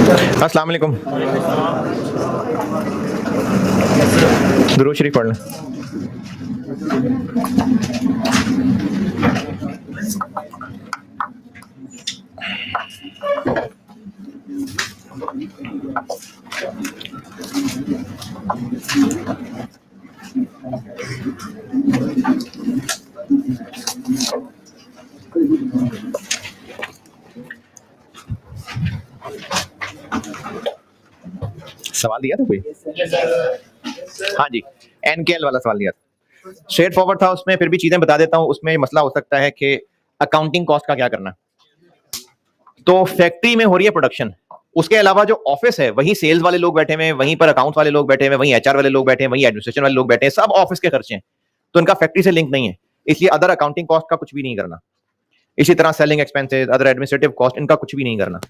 अस्सलाम वालेकुम। दुरूद शरीफ पढ़ लें। सवाल दिया था कोई? हाँ जी, एनकेएल वाला सवाल दिया था। स्ट्रेट फॉरवर्ड था, उसमें फिर भी चीजें बता देता हूँ। उसमें मसला हो सकता है कि अकाउंटिंग कॉस्ट का क्या करना। तो फैक्ट्री में हो रही है प्रोडक्शन, उसके अलावा जो ऑफिस है वहीं सेल्स वाले लोग बैठे हुए हैं, वहीं पर अकाउंट्स वाले लोग बैठे हुए हैं, वहीं एचआर वाले लोग बैठे हैं, वहीं एडमिनिस्ट्रेशन वाले लोग बैठे हैं, सब ऑफिस के खर्चे हैं, तो इनका फैक्ट्री से लिंक नहीं है, इसलिए अदर अकाउंटिंग कॉस्ट का कुछ भी नहीं करना। इसी तरह selling expenses, other administrative cost, इनका कुछ भी नहीं करना।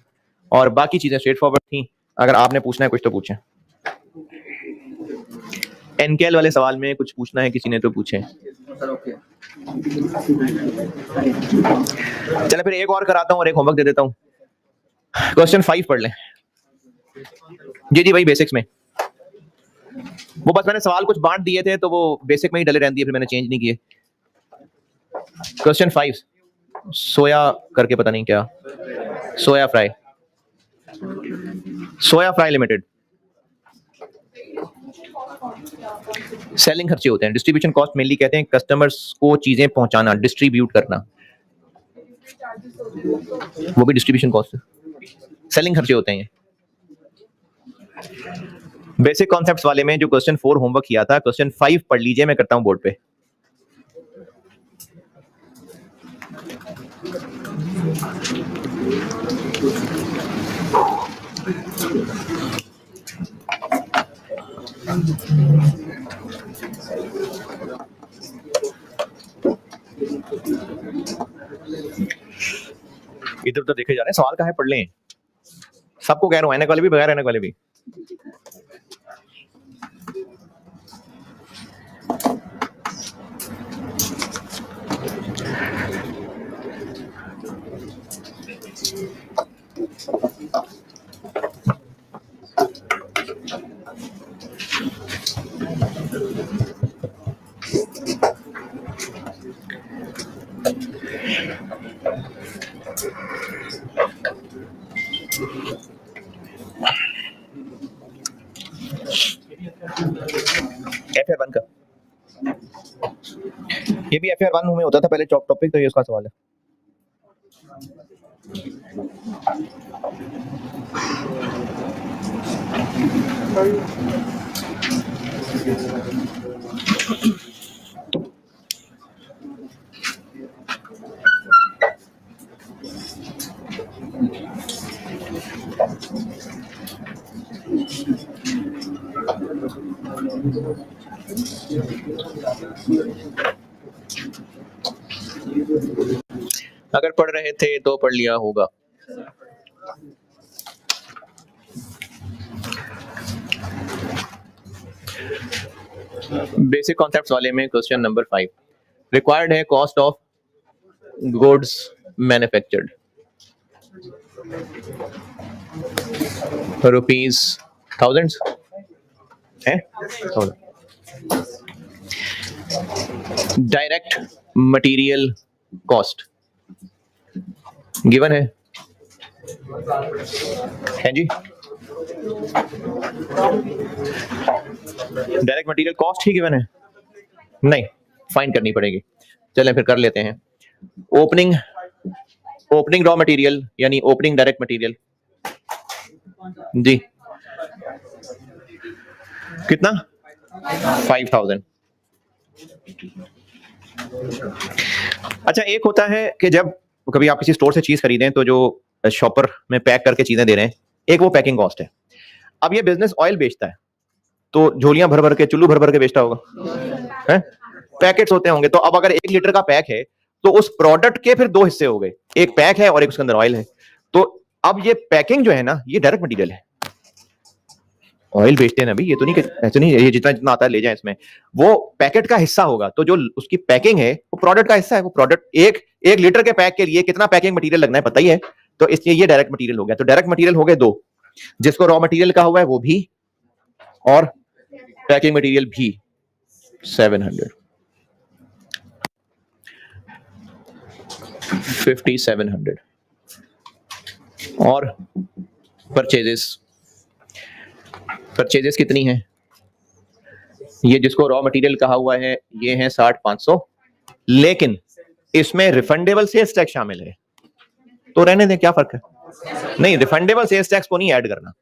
और बाकी चीजें स्ट्रेट फॉरवर्ड थी। अगर आपने पूछना है कुछ तो पूछें। एनकेएल वाले सवाल में कुछ पूछना है किसी ने तो पूछें। चले फिर एक और कराता हूँ और एक होमवर्क दे देता हूँ। क्वेश्चन 5 पढ़ लें। जी भाई, बेसिक्स में वो बस मैंने सवाल कुछ बांट दिए थे तो वो बेसिक में ही डले रहने दिए, फिर मैंने चेंज नहीं किए। क्वेश्चन 5, सोया करके पता नहीं क्या, सोया फ्राई लिमिटेड। सेलिंग खर्चे होते हैं। डिस्ट्रीब्यूशन कॉस्ट मेनली कहते हैं कस्टमर्स को चीजें पहुंचाना, डिस्ट्रीब्यूट करना, वो भी डिस्ट्रीब्यूशन कॉस्ट है। सेलिंग खर्चे होते हैं। बेसिक कॉन्सेप्ट्स वाले में जो क्वेश्चन 4 होमवर्क किया था, क्वेश्चन 5 पढ़ लीजिए, मैं करता हूं बोर्ड पे। इधर उधर देखे जा रहे हैं, सवाल कहाँ है, पढ़ लें। सबको कह रहा हूं, ऐनक वाले भी, बगैर ऐनक वाले भी। FR1 का, ये भी FR1 में होता था पहले टॉपिक, तो ये उसका सवाल है। अगर पढ़ रहे थे तो पढ़ लिया होगा। बेसिक कॉन्सेप्ट्स वाले में क्वेश्चन नंबर 5 रिक्वायर्ड है cost of goods manufactured rupees thousands है। डायरेक्ट मटेरियल कॉस्ट गिवन है जी। डायरेक्ट मटेरियल कॉस्ट ही गिवन है? नहीं, फाइंड करनी पड़ेगी। चलें फिर कर लेते हैं। ओपनिंग रॉ मटेरियल यानी ओपनिंग डायरेक्ट मटेरियल जी कितना? 5000। अच्छा, एक होता है कि जब कभी आप किसी स्टोर से चीज खरीदें तो जो शॉपर में पैक करके चीजें दे रहे हैं, एक वो पैकिंग कॉस्ट है। अब ये बिजनेस ऑयल बेचता है तो झोलियां भर भर के, चुल्लू भर भर के बेचता होगा, है? पैकेट्स होते होंगे। तो अब अगर 1 लीटर का पैक है तो उस प्रोडक्ट के फिर 2 हिस्से हो गए, एक पैक है और एक उसके अंदर ऑयल है। तो अब ये पैकिंग जो है ना, ये डायरेक्ट मटेरियल है। ऑयल बेचते हैं ना अभी, ये तो नहीं ऐसे नहीं, ये जितना जितना आता है ले जाए, इसमें वो पैकेट का हिस्सा होगा। तो जो उसकी पैकिंग है वो प्रोडक्ट का हिस्सा है। वो प्रोडक्ट एक लीटर के पैक के लिए कितना पैकिंग मटेरियल लगना है पता ही है, तो इसलिए ये डायरेक्ट मटेरियल हो गया। तो डायरेक्ट मटेरियल हो गए 2। जिसको रॉ मटेरियल कहा हुआ है वो भी, और पैकिंग मटेरियल भी 700, 5700। और परचेजेस कितनी है? ये जिसको रॉ मटेरियल कहा हुआ है ये है 60,500, लेकिन इसमें रिफंडेबल सेल्स टैक्स शामिल है, तो रहने दें, क्या फर्क है? नहीं, रिफंडेबल सेल्स टैक्स को नहीं ऐड करना।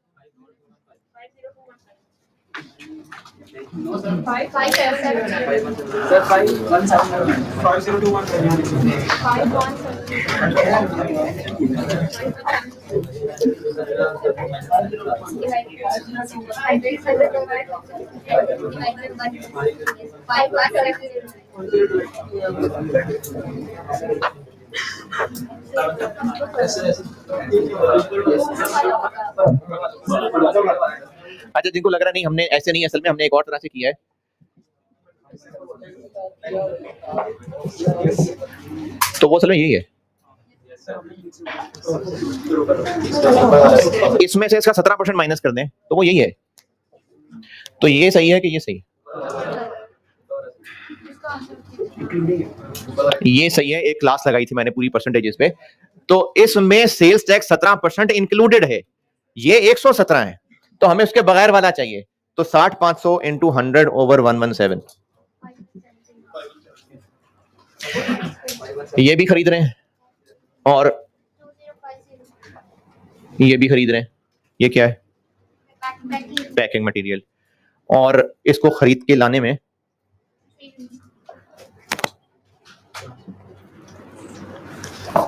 अच्छा, जिनको लग रहा नहीं हमने ऐसे नहीं, असल में हमने एक और तरह से किया है। तो वो असल में यही है, इसमें से इसका 17% माइनस कर दें तो वो यही है। तो ये सही है कि ये सही है? ये सही है। एक क्लास लगाई थी मैंने पूरी परसेंटेजेस पे, तो इसमें सेल्स टैक्स 17% इंक्लूडेड है, ये 117 है, तो हमें उसके बगैर वाला चाहिए। तो 60,500 इंटू 100 ओवर 117, ये भी खरीद रहे हैं और ये भी खरीद रहे हैं। ये क्या है? Packing material. और इसको खरीद के लाने में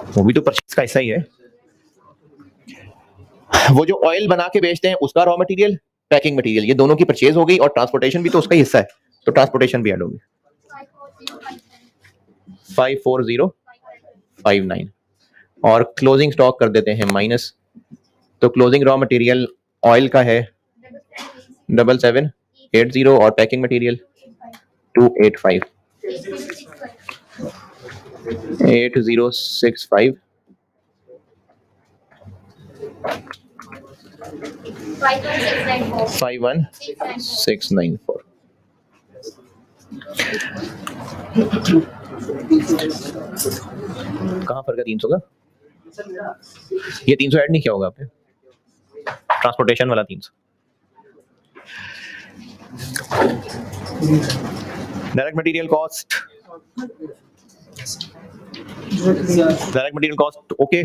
वो भी तो परचेज का हिस्सा ही है। वो जो ऑयल बना के बेचते हैं उसका रॉ मटेरियल, पैकिंग मटेरियल, ये दोनों की परचेज हो गई, और ट्रांसपोर्टेशन भी तो उसका ही हिस्सा है, तो ट्रांसपोर्टेशन भी ऐड होगी। 54059 और क्लोजिंग स्टॉक कर देते हैं माइनस। तो क्लोजिंग रॉ मटेरियल ऑयल का है 7780 और पैकिंग मटेरियल 285 8065 51694। कहाँ फर्क है 300 का? ये 300 ऐड नहीं किया होगा आपने, ट्रांसपोर्टेशन वाला 300। Direct material cost, direct material cost okay.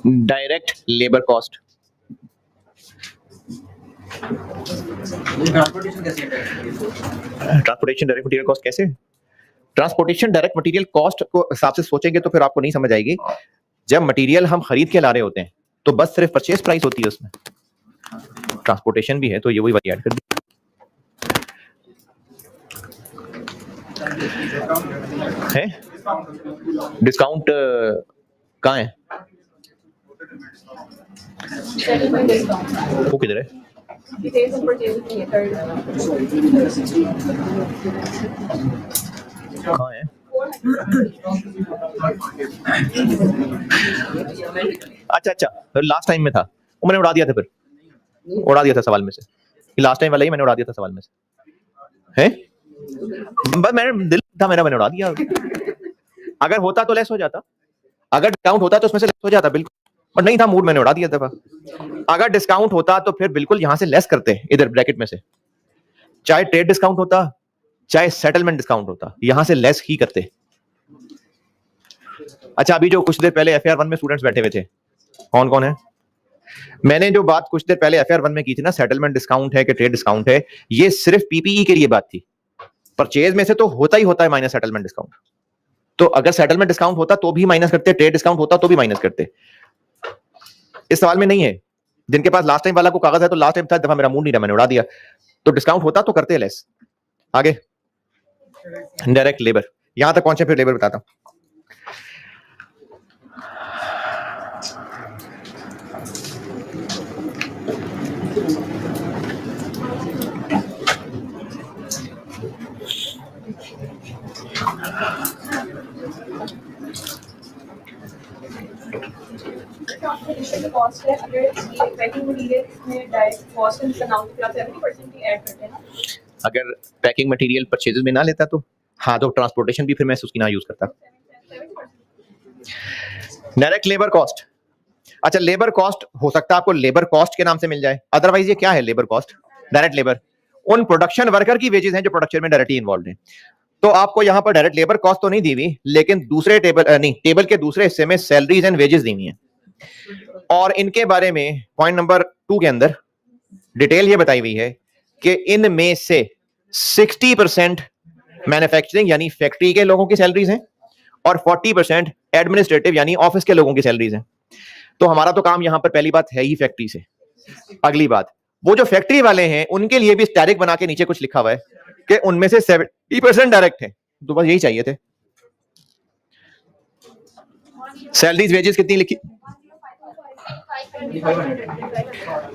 Direct labour cost, transportation direct material cost कैसे? ट्रांसपोर्टेशन डायरेक्ट मटेरियल कॉस्ट को हिसाब से सोचेंगे तो फिर आपको नहीं समझ आएगी। जब मटेरियल हम खरीद के ला रहे होते हैं तो बस सिर्फ परचेज प्राइस होती है, उसमें ट्रांसपोर्टेशन भी है, तो ये वही वाली ऐड कर दी है। डिस्काउंट कहाँ है? वो किधर है? कहाँ है? अच्छा, लास्ट टाइम में था वो, मैंने उड़ा दिया था, फिर उड़ा दिया था सवाल में से। लास्ट टाइम वाला ही मैंने उड़ा दिया था सवाल में से, है? बस मैंने दिल था मेरा, मैंने उड़ा दिया। अगर होता तो लेस हो जाता, अगर डिस्काउंट होता तो उसमें से लेस हो जाता बिल्कुल, और नहीं था मूड, मैंने उड़ा दिया था। अगर डिस्काउंट होता तो फिर बिल्कुल यहां से लेस करते, इधर ब्रैकेट में से, चाहे ट्रेड डिस्काउंट होता चाहे सेटलमेंट डिस्काउंट होता, यहां से लेस ही करते। अच्छा, अभी जो कुछ देर पहले FAR 1 में स्टूडेंट्स बैठे हुए थे, कौन कौन है? मैंने जो बात कुछ देर पहले FAR 1 में की थी ना, सेटलमेंट डिस्काउंट है कि ट्रेड डिस्काउंट है, ये सिर्फ PPE के लिए बात थी। परचेज में से तो होता ही होता है माइनस सेटलमेंट डिस्काउंट। तो अगर सेटलमेंट डिस्काउंट होता तो भी माइनस करते, ट्रेड डिस्काउंट होता तो भी माइनस करते। इस सवाल में नहीं है। जिनके पास लास्ट टाइम वाला को कागज है, तो लास्ट टाइम था, दफा मेरा मूड नहीं रहा, मैंने उड़ा दिया। तो डिस्काउंट होता तो करते लेस। आगे डायरेक्ट लेबर, यहां तक पहुंचे, फिर लेबर बताता हूं। ट्रांसपोर्टेशन कॉस्ट है, अगर ये पैकिंग मटेरियल इसमें डायरेक्ट कॉस्ट में बनाऊं तो आप 70% ही ऐड करते हैं ना? अगर पैकिंग मटेरियल परचेजेस में ना लेता तो हाँ, तो ट्रांसपोर्टेशन भी फिर मैं उसकी ना यूज करता। 70%। डायरेक्ट लेबर कॉस्ट, अच्छा लेबर कॉस्ट हो सकता है आपको लेबर कॉस्ट के नाम से मिल जाए, अदरवाइज ये क्या है लेबर कॉस्ट? डायरेक्ट लेबर, उन प्रोडक्शन वर्कर की वेजेस हैं जो प्रोडक्शन में डायरेक्टली इन्वॉल्व हैं। तो आपको यहाँ पर डायरेक्ट लेबर कॉस्ट तो नहीं दी हुई, लेकिन दूसरे टेबल के दूसरे हिस्से में सैलरीज एंड वेजेस दी हुई हैं, और इनके बारे में पॉइंट नंबर 2 के अंदर डिटेल ये बताई हुई है कि इनमें से 60% मैन्युफैक्चरिंग यानी फैक्ट्री के लोगों की सैलरीज हैं और 40% एडमिनिस्ट्रेटिव यानी ऑफिस के लोगों की सैलरीज हैं। तो हमारा तो काम यहां पर पहली बात है ही फैक्ट्री से। अगली बात, वो जो फैक्ट्री वाले हैं उनके लिए भी डायरेक्ट बना के नीचे कुछ लिखा हुआ है कि उनमें से 70% डायरेक्ट है, तो बस यही चाहिए थे। सैलरीज वेजेस कितनी लिखी?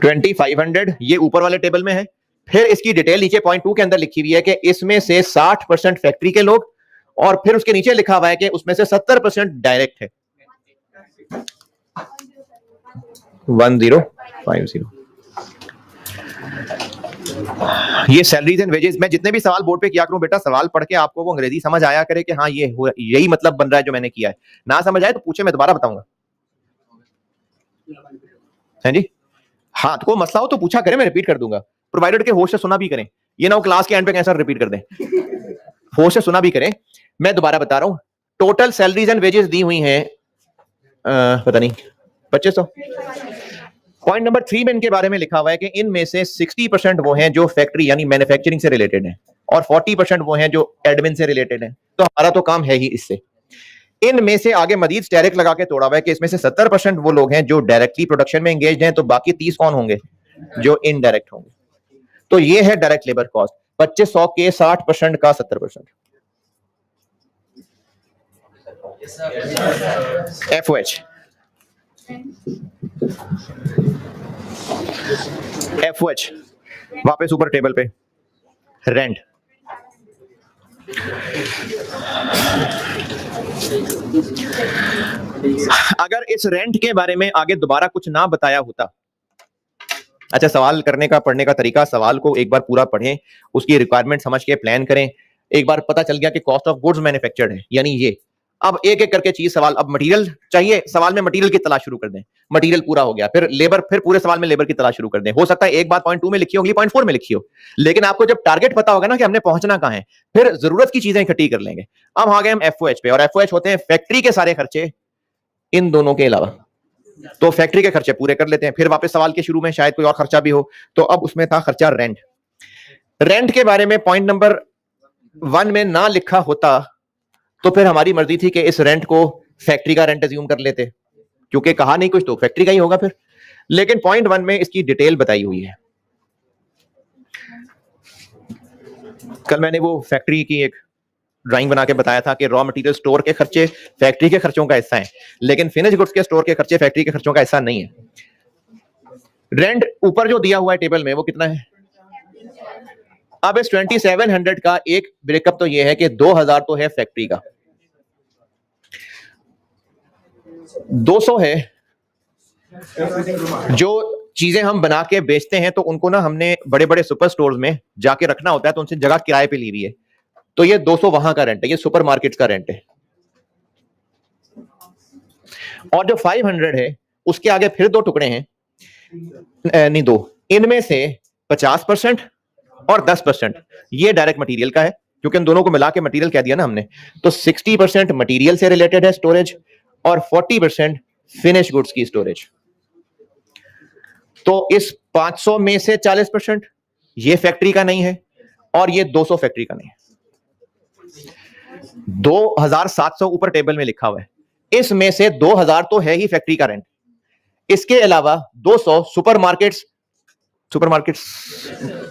2500, ये ऊपर वाले टेबल में है। फिर इसकी डिटेल नीचे पॉइंट 2 के अंदर लिखी हुई है कि इसमें से 60% फैक्ट्री के लोग, और फिर उसके नीचे लिखा हुआ है कि उसमें से 70% डायरेक्ट है। 1050। ये सैलरीज एंड वेजेस, मैं जितने भी सवाल बोर्ड पे किया करूं बेटा, सवाल पढ़ के आपको वो अंग्रेजी समझ आया करे कि हाँ ये यही मतलब बन रहा है जो मैंने किया है। ना समझ आए तो पूछे, मैं दोबारा बताऊंगा। है जी? हाँ, तो कोई मसला हो तो पूछा करें, मैं रिपीट कर दूंगा, प्रोवाइडेड के होश से सुना भी करें। ये ना वो क्लास के एंड पे कैसा रिपीट कर दें, होश से सुना भी करें। मैं दोबारा बता रहा हूं, टोटल सैलरीज एंड वेजेस दी हुई हैं पता नहीं 2500। पॉइंट नंबर 3 में इनके बारे में लिखा हुआ है कि इनमें से 60% वो हैं जो फैक्ट्री यानी मैन्युफैक्चरिंग से रिलेटेड हैं, और 40% वो हैं जो एडमिन से रिलेटेड हैं। तो हमारा तो काम है ही इससे। इनमें से आगे मजीद डायरेक्ट लगा के तोड़ा हुआ है कि इसमें से 70% वो लोग हैं जो डायरेक्टली प्रोडक्शन में एंगेज हैं, तो बाकी 30 कौन होंगे? जो इनडायरेक्ट होंगे। तो ये है डायरेक्ट लेबर कॉस्ट, 2500 के 60% का 70%। FOH, FOH वापस ऊपर टेबल पे, रेंट। अगर इस रेंट के बारे में आगे दोबारा कुछ ना बताया होता, अच्छा सवाल करने का पढ़ने का तरीका, सवाल को एक बार पूरा पढ़ें, उसकी रिक्वायरमेंट समझ के प्लान करें। एक बार पता चल गया कि कॉस्ट ऑफ गुड्स मैन्युफैक्चर्ड है, यानी ये अब एक एक करके चीज सवाल, अब मटेरियल चाहिए, सवाल में मटेरियल की तलाश शुरू कर दें, मटेरियल पूरा हो गया, फिर लेबर, फिर पूरे सवाल में लेबर की तलाश शुरू कर दें। हो सकता है एक बात पॉइंट 2 में लिखी हो, अगली पॉइंट 4 में लिखी हो, लेकिन आपको जब टारगेट पता होगा ना कि हमने पहुंचना कहां है, फिर जरूरत की चीजें इकट्ठी कर लेंगे। अब आ गए हम FOH पे, और FOH होते हैं फैक्ट्री के सारे खर्चे इन दोनों के अलावा। तो फैक्ट्री के खर्चे पूरे कर लेते हैं, फिर वापस सवाल के शुरू में शायद कोई और खर्चा भी हो, तो अब उसमें था खर्चा रेंट। रेंट के बारे में पॉइंट नंबर 1 में ना लिखा होता तो फिर हमारी मर्जी थी कि इस रेंट को फैक्ट्री का रेंट अज्यूम कर लेते, क्योंकि कहा नहीं कुछ तो फैक्ट्री का ही होगा फिर। लेकिन पॉइंट 1 में इसकी डिटेल बताई हुई है। कल मैंने वो फैक्ट्री की एक ड्राइंग बना के बताया था कि रॉ मटेरियल स्टोर के खर्चे फैक्ट्री के खर्चों का हिस्सा हैं, लेकिन फिनिश गुड्स के स्टोर के खर्चे फैक्ट्री के खर्चों का हिस्सा नहीं है। रेंट ऊपर जो दिया हुआ है टेबल में वो कितना है? अब इस 2700 का एक ब्रेकअप तो ये है कि 2000 तो है फैक्ट्री का, 200 है जो चीजें हम बना के बेचते हैं, तो उनको ना हमने बड़े बड़े सुपर स्टोर्स में जाके रखना होता है, तो उनसे जगह किराए पे ली हुई है, तो ये 200 वहां का रेंट है, ये सुपर मार्केट का रेंट है। और जो 500 है उसके आगे फिर दो टुकड़े हैं, नहीं दो, इनमें से 50% और 10% ये डायरेक्ट मटेरियल का है, क्योंकि इन दोनों को मिला के मटेरियल कह दिया ना हमने। तो 60% मटेरियल से रिलेटेड है स्टोरेज, और 40% फिनिश गुड्स की स्टोरेज। तो इस 500 में से 40% ये फैक्ट्री का नहीं है, और ये 200 फैक्ट्री का नहीं है। 2700 ऊपर टेबल में लिखा हुआ है, इसमें से 2000 तो है ही फैक्ट्री का रेंट, इसके अलावा 200 सुपरमार्केट्स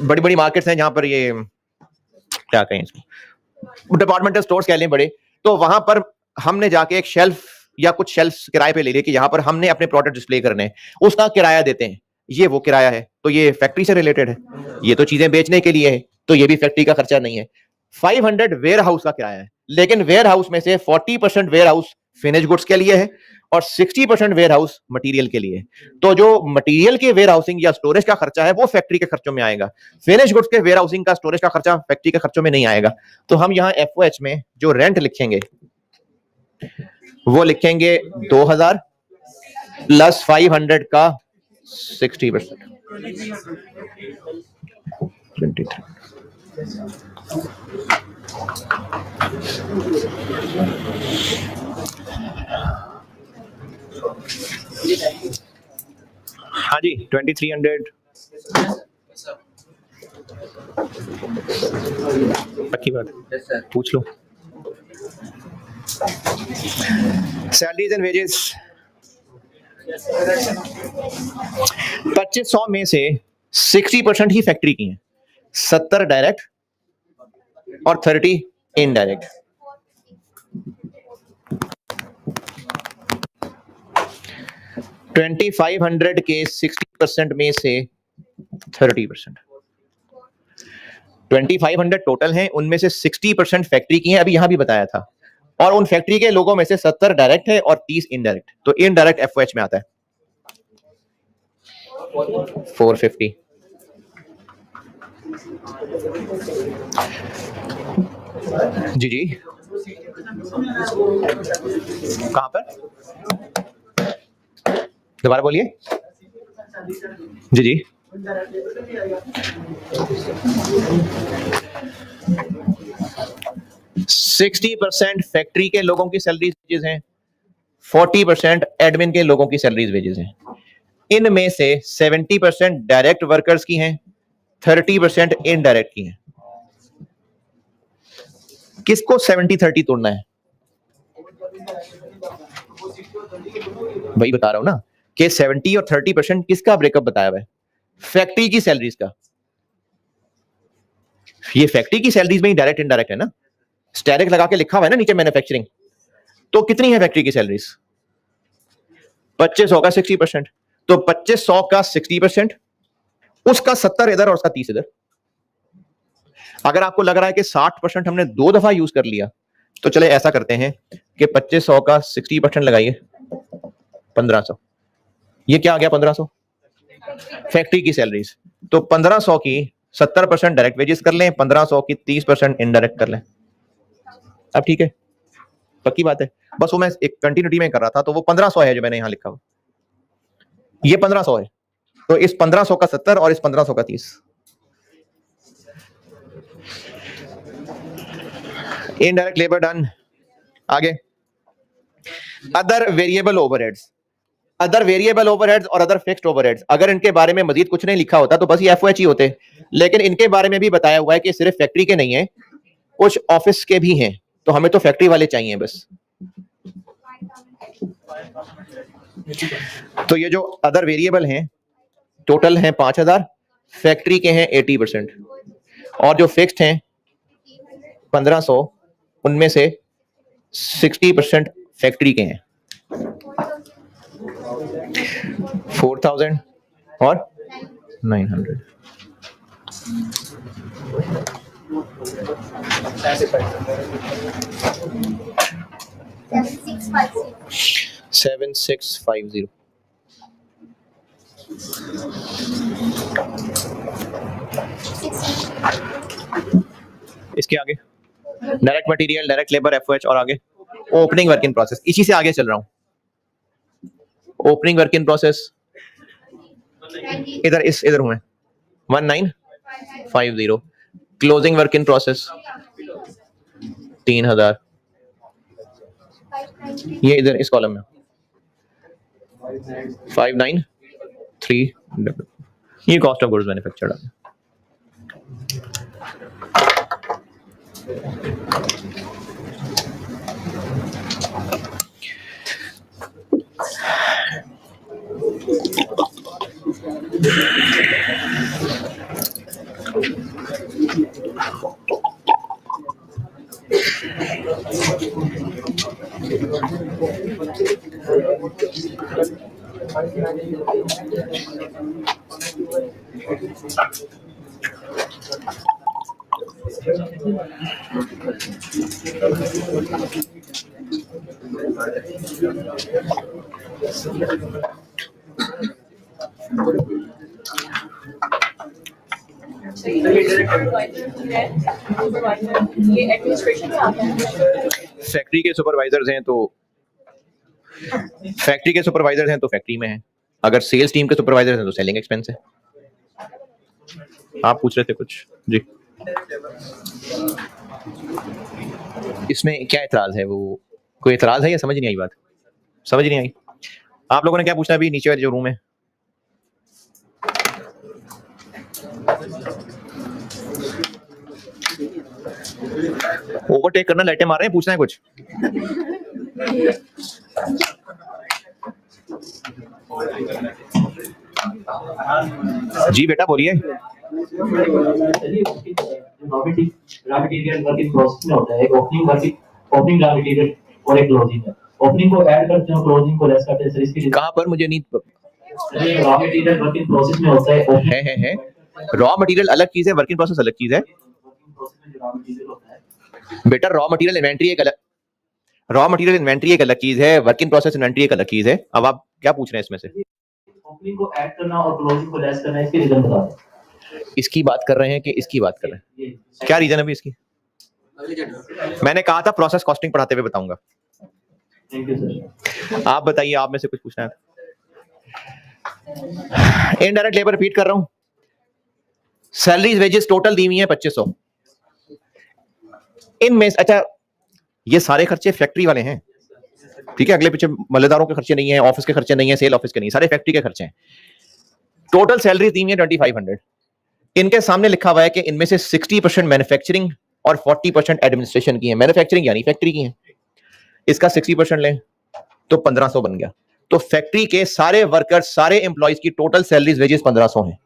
बड़ी बड़ी मार्केट्स हैं जहां पर ये क्या कहें इसको, डिपार्टमेंटल स्टोर्स कह लें बड़े, तो वहां पर हमने जाके एक शेल्फ या कुछ शेल्फ किराए पे ले लिए कि यहां पर हमने अपने प्रोडक्ट डिस्प्ले करने हैं, उसका किराया देते हैं, ये वो किराया है, तो ये फैक्ट्री से रिलेटेड है। ये तो चीजें बेचने के लिए है, तो ये भी फैक्ट्री का खर्चा नहीं है। 500 वेयर हाउस का किराया है, लेकिन वेयर हाउस में से 40% वेयर हाउस फिनिश गुड्स के लिए है और 60% वेयर हाउस मटीरियल के लिए। तो जो मटीरियल के वेयर हाउसिंग या स्टोरेज का खर्चा है वो फैक्ट्री के खर्चों में आएगा। फिनिश गुड्स के वेयर हाउसिंग का स्टोरेज का खर्चा फैक्ट्री के खर्चों में नहीं आएगा। तो हम यहाँ एफओएच में जो रेंट लिखेंगे वो लिखेंगे 2000 प्लस 500 का 60%। 23। हाँ जी 2300 पक्की बात है, पूछ लो। सैलरीज एंड वेजेस 2500 में से 60% ही फैक्ट्री की हैं, 70 डायरेक्ट और 30 इनडायरेक्ट। $2500 के 60% में से 30%। 2500 टोटल हैं, उनमें से 60% फैक्ट्री की हैं, अभी यहां भी बताया था। और उन फैक्ट्री के लोगों में से 70 डायरेक्ट है और 30 इनडायरेक्ट। तो इनडायरेक्ट एफओएच में आता है 450। जी जी कहां पर, दोबारा बोलिए। जी जी सिक्सटी 60% फैक्ट्री के लोगों की सैलरीज वेजेस हैं, 40% एडमिन के लोगों की सैलरीज वेजेस हैं। इनमें से 70% डायरेक्ट वर्कर्स की हैं, 30% इनडायरेक्ट की हैं। किसको 70-30 तोड़ना है? वही बता रहा हूं ना कि 70 और 30% किसका ब्रेकअप बताया हुआ है? फैक्ट्री की सैलरीज का। ये फैक्ट्री की सैलरीज में ही डायरेक्ट इनडायरेक्ट है ना, स्टैरिक लगा के लिखा हुआ है ना नीचे मैन्युफैक्चरिंग। तो कितनी है फैक्ट्री की सैलरीज? 2500 का 60%। तो 2500 का 60%, उसका 70 इधर और उसका 30 इधर। अगर आपको लग रहा है कि 60% हमने 2 दफा यूज कर लिया, तो चले ऐसा करते हैं कि 2500 का 60% लगाइए 1500। ये क्या आ गया 1500? फैक्ट्री की सैलरीज। तो 1500 की 70% डायरेक्ट वेजेस कर लें, 1500 की 30% इनडायरेक्ट कर लें। अब ठीक है, पक्की बात है। बस वो मैं एक कंटिन्यूटी में कर रहा था, तो वो 1500 है जो मैंने यहां लिखा हुआ, ये 1500 है। तो इस 1500 का 70 और इस 1500 का 30। Indirect labour done. आगे other variable overheads. Other variable overheads और अदर फिक्स्ड ओवरहेड्स, अगर इनके बारे में मजीद कुछ नहीं लिखा होता तो बस ये एफओएच ही होते, लेकिन इनके बारे में भी बताया हुआ है कि सिर्फ फैक्ट्री के नहीं है, कुछ ऑफिस के भी हैं। तो हमें तो फैक्ट्री वाले चाहिए बस। तो ये जो अदर वेरिएबल हैं टोटल हैं 5000, फैक्ट्री के हैं 80%, और जो फिक्स्ड हैं 1500, उनमें से 60% फैक्ट्री के हैं 4000 और 900। Seven six five zero. इसके आगे direct material, direct labour, FOH, और आगे ओपनिंग वर्क इन प्रोसेस। इसी से आगे चल रहा हूं। ओपनिंग वर्क इन प्रोसेस इधर इधर हूं मैं, 1950। क्लोजिंग वर्क इन प्रोसेस 3000, ये इधर इस कॉलम में 593। ये कॉस्ट ऑफ गुड्स मैन्युफैक्चर्ड है। So ये सुपरवाइजर है, सुपरवाइजर ये एडमिनिस्ट्रेशन में आता है। फैक्ट्री के सुपरवाइजर्स हैं तो फैक्ट्री में हैं, अगर सेल्स टीम के सुपरवाइजर हैं तो सेलिंग एक्सपेंस है। आप पूछ रहे थे कुछ जी, इसमें क्या एतराज है? वो कोई एतराज है या समझ नहीं आई बात? समझ नहीं आई। आप लोगों ने क्या पूछना? अभी नीचे वाले जो रूम है, ओवरटेक करना, लाइटें मार रहे हैं, पूछना है कुछ? जी बेटा बोलिए। Raw material work in process में होता है, एक ओपनिंग रॉ मटेरियल और एक क्लोजिंग है। ओपनिंग को ऐड करते हैं, क्लोजिंग को लेस करते हैं। सर इसके कहां पर? मुझे नहीं raw material work in process में होता है। रॉ मटेरियल अलग चीज है, वर्क इन प्रोसेस अलग चीज है बेटा। रॉ मटेरियल इन्वेंटरी एक अलग चीज है, वर्क इन प्रोसेस इन्वेंटरी एक अलग चीज है। अब आप क्या पूछ रहे हैं इसमें से? ओपनिंग को ऐड करना और क्लोजिंग को लेस करना, इसके रीजन बता दें। इसकी बात कर रहे हैं कि इसकी बात कर रहे हैं? क्या रीजन है अभी इसकी? मैंने कहा था प्रोसेस कॉस्टिंग पढ़ाते हुए बताऊंगा। Thank you sir. आप बताइए, आप में से कुछ पूछना है? इनडायरेक्ट लेबर रिपीट कर रहा हूं। सैलरीज वेजेस टोटल दी हुई है 2500। इनमें अच्छा, ये सारे खर्चे फैक्ट्री वाले हैं, ठीक है? अगले पीछे मल्लेदारों के खर्चे नहीं है, ऑफिस के खर्चे नहीं है, सेल ऑफिस के नहीं, सारे फैक्ट्री के खर्चे हैं। टोटल सैलरी दी हुई है 2500। इनके सामने लिखा हुआ है कि इनमें से 60% मैन्युफैक्चरिंग और 40% एडमिनिस्ट्रेशन की है। मैन्युफैक्चरिंग यानी फैक्ट्री की है, इसका 60% लें तो 1500 बन गया। तो फैक्ट्री के सारे वर्कर्स, सारे एम्प्लॉइज की टोटल सैलरीज वेजेस 1500 हैं।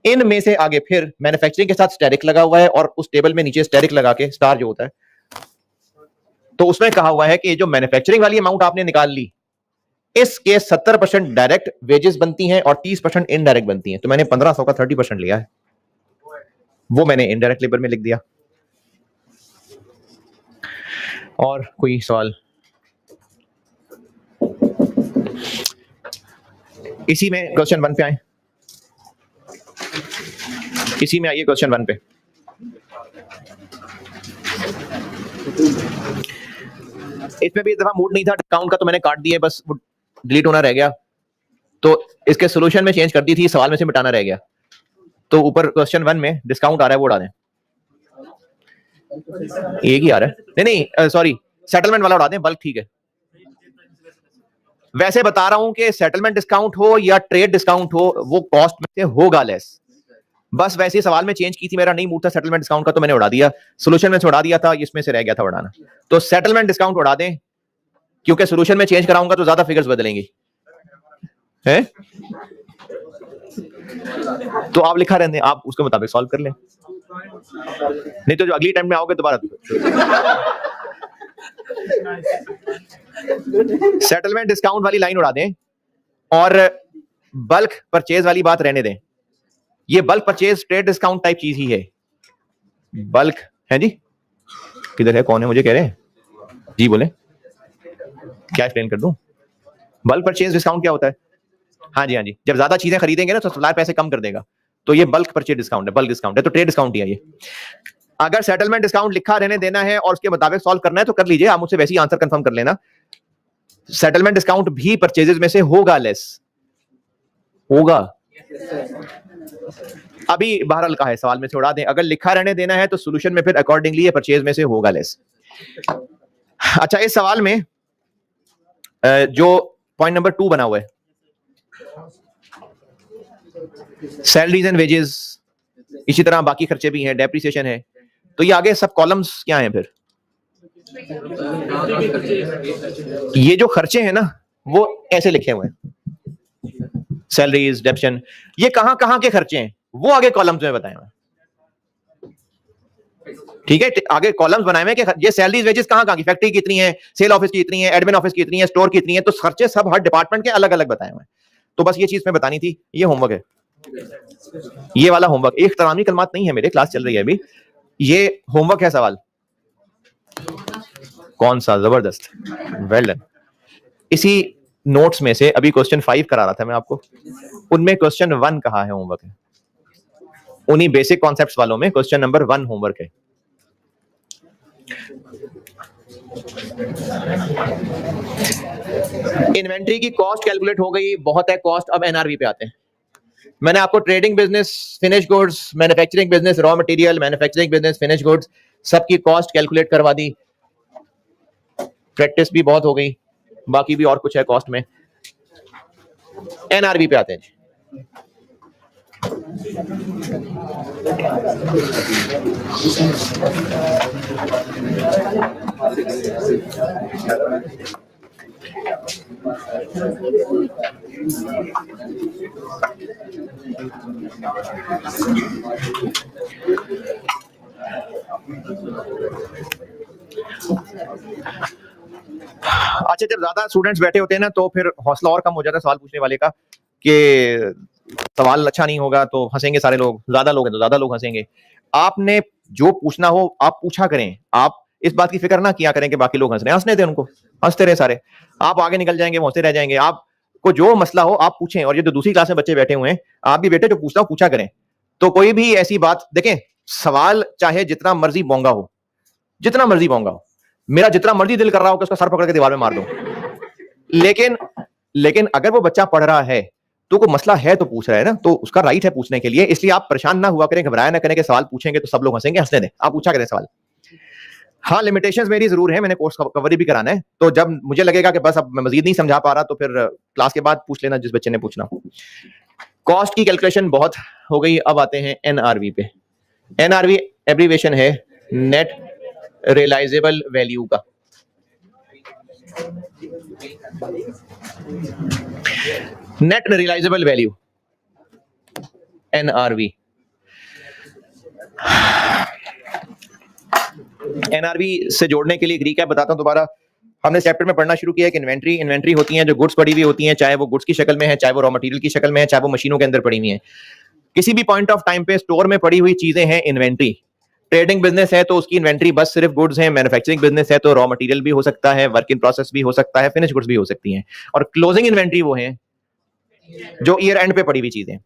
इनमें से आगे फिर मैन्युफैक्चरिंग के साथ स्टैरिक लगा हुआ है, और उस टेबल में नीचे स्टैरिक लगा के स्टार जो होता है, तो उसमें कहा हुआ है कि जो मैन्युफैक्चरिंग वाली अमाउंट आपने निकाल ली, इसके 70% डायरेक्ट वेजेस बनती हैं और 30% इनडायरेक्ट बनती हैं। तो मैंने 1500 का 30% लिया है, वो मैंने इनडायरेक्ट लेबर में लिख दिया। और कोई सवाल? इसी में क्वेश्चन 1 पे आए, इसी में आइए क्वेश्चन 1 पे। इसमें भी इस दफा मूड नहीं था डिस्काउंट का, तो मैंने काट दिया, बस डिलीट होना रह गया, तो इसके सॉल्यूशन में चेंज कर दी थी, सवाल में से मिटाना रह गया। तो ऊपर क्वेश्चन 1 में डिस्काउंट आ रहा है, वो उड़ा दें। एक ही आ रहा है, नहीं सॉरी, सेटलमेंट वाला उड़ा दें, बल्क ठीक है। वैसे बता रहा हूं कि सेटलमेंट डिस्काउंट हो या ट्रेड डिस्काउंट हो, वो कॉस्ट में से होगा लेस। बस वैसे ही सवाल में चेंज की थी, मेरा नहीं मूड था सेटलमेंट डिस्काउंट का, तो मैंने उड़ा दिया, सोल्यूशन में से उड़ा दिया था, इसमें से रह गया था उड़ाना। तो सेटलमेंट डिस्काउंट उड़ा दें, क्योंकि सोल्यूशन में चेंज कराऊंगा तो ज्यादा फिगर्स बदलेंगी, है? तो आप लिखा रहने, आप उसके मुताबिक सॉल्व कर लें, नहीं तो जो अगली टाइम में आओगे दोबारा सेटलमेंट डिस्काउंट वाली लाइन उड़ा दें और बल्क परचेज वाली बात रहने दें। ये bulk purchase trade discount type चीज ही है। बल्क है जी, किधर है, कौन है, मुझे कह रहे हैं जी, बोले क्या एक्सप्लेन कर दूं? बल्क परचेज डिस्काउंट क्या होता है? हाँ जी, हाँ जी, जब ज्यादा चीजें खरीदेंगे ना तो सप्लायर पैसे कम कर देगा, तो ये बल्क परचेज डिस्काउंट है, बल्क डिस्काउंट है, तो ट्रेड डिस्काउंट ही है ये। अगर सेटलमेंट डिस्काउंट लिखा रहने देना है और उसके मुताबिक सॉल्व करना है तो कर लीजिए, आप मुझसे वैसे ही आंसर कंफर्म कर लेना। सेटलमेंट डिस्काउंट भी परचेजेस में से होगा लेस, होगा। अभी बहरहाल का है, सवाल में से उड़ा दें। अगर लिखा रहने देना है तो सॉल्यूशन में फिर अकॉर्डिंगली ये परचेज में से होगा लेस। अच्छा, इस सवाल में जो पॉइंट नंबर 2 बना हुआ है, सैलरीज एंड वेजेस, इसी तरह बाकी खर्चे भी हैं, डेप्रिसिएशन है, तो ये आगे सब कॉलम्स क्या हैं? फिर ये जो खर्चे हैं ना वो ऐसे लिखे हुए हैं, सैलरीज, डेप्शन, ये कहां कहां के खर्चे हैं वो आगे कॉलम्स में बताए हुए, ठीक है? आगे कॉलम्स बनाए हुए कि ये सैलरीज वेजेस कहां कहां की, फैक्ट्री की इतनी है, सेल ऑफिस की इतनी है, एडमिन ऑफिस की इतनी है, स्टोर की इतनी है, तो खर्चे सब हर डिपार्टमेंट के अलग अलग बताए हुए हैं। तो बस ये चीज में बतानी थी, ये होमवर्क है, ये वाला होमवर्क। एक तरामी कलमात नहीं है, मेरे क्लास चल रही है अभी, ये होमवर्क है सवाल। कौन सा? जबरदस्त, वेल डन। इसी नोट्स में से अभी क्वेश्चन 5 करा रहा था मैं आपको, उनमें क्वेश्चन 1 कहाँ है होमवर्क है? उन्हीं बेसिक कॉन्सेप्ट्स वालों में क्वेश्चन नंबर 1 होमवर्क है। इन्वेंट्री की कॉस्ट कैलकुलेट हो गई, बहुत है कॉस्ट। अब एनआरवी पे आते हैं। मैंने आपको trading business, finish goods, manufacturing business, raw material, manufacturing business, finish goods, सबकी कॉस्ट कैलकुलेट करवा दी। प्रैक्टिस भी बहुत हो गई, बाकी भी और कुछ है कॉस्ट में। एनआरवी पे आते हैं। अच्छा, जब ज्यादा स्टूडेंट्स बैठे होते हैं ना तो फिर हौसला और कम हो जाता है सवाल पूछने वाले का, कि सवाल अच्छा नहीं होगा तो हंसेंगे सारे लोग, ज्यादा लोग हैं तो ज्यादा लोग हंसेंगे। आपने जो पूछना हो आप पूछा करें, आप इस बात की फिक्र ना किया करें कि बाकी लोग हंस रहे हैं, हंसने दें उनको, हंसते रहे सारे, आप आगे निकल जाएंगे, वो हंसते रह जाएंगे। आपको जो मसला हो आप पूछें। और ये जो दूसरी क्लास में बच्चे बैठे हुए हैं, आप भी बेटे जो पूछना हो पूछा करें। तो कोई भी ऐसी बात देखें, सवाल चाहे जितना मर्जी बोंगा हो, जितना मर्जी बोंगा हो, मेरा जितना मर्जी दिल कर रहा हो कि उसका सर पकड़ के दीवार में मार दो, लेकिन अगर वो बच्चा पढ़ रहा है तो कोई मसला है तो पूछ रहा है ना, तो उसका राइट है पूछने के लिए। इसलिए आप परेशान ना हुआ करें, घबराया ना करें कि सवाल पूछेंगे तो सब लोग हंसेंगे, हंसने दें, आप पूछा करें सवाल। हाँ, लिमिटेशंस मेरी जरूर है, मैंने कोर्स कवर भी कराना है, तो जब मुझे लगेगा कि बस अब मैं मजीद नहीं समझा पा रहा तो फिर क्लास के बाद पूछ लेना जिस बच्चे ने पूछना। कॉस्ट की कैलकुलेशन बहुत हो गई, अब आते हैं एनआरवी पे। एनआरवी एब्रीवेशन है नेट रियलाइजेबल वैल्यू का। Net realisable value, NRV. NRV से जोड़ने के लिए एक रिकैप बताता हूं दोबारा। हमने चैप्टर में पढ़ना शुरू किया है कि इन्वेंट्री होती है जो गुड्स पड़ी हुई होती हैं, चाहे वो गुड्स की शक्ल में है, चाहे वो रॉ मटेरियल की शक्ल में है, चाहे वो मशीनों के अंदर पड़ी हुई है। किसी भी पॉइंट ऑफ टाइम पे स्टोर में पड़ी हुई चीजें हैं इन्वेंट्री। ट्रेडिंग बिजनेस है तो उसकी इन्वेंट्री बस सिर्फ गुड्स है, मैन्युफैक्चरिंग बिजनेस है तो रॉ मटेरियल भी हो सकता है, वर्क इन प्रोसेस भी हो सकता है, फिनिश गुड्स भी हो सकती हैं, और क्लोजिंग इन्वेंट्री वो है जो ईयर एंड पे पड़ी हुई चीजें।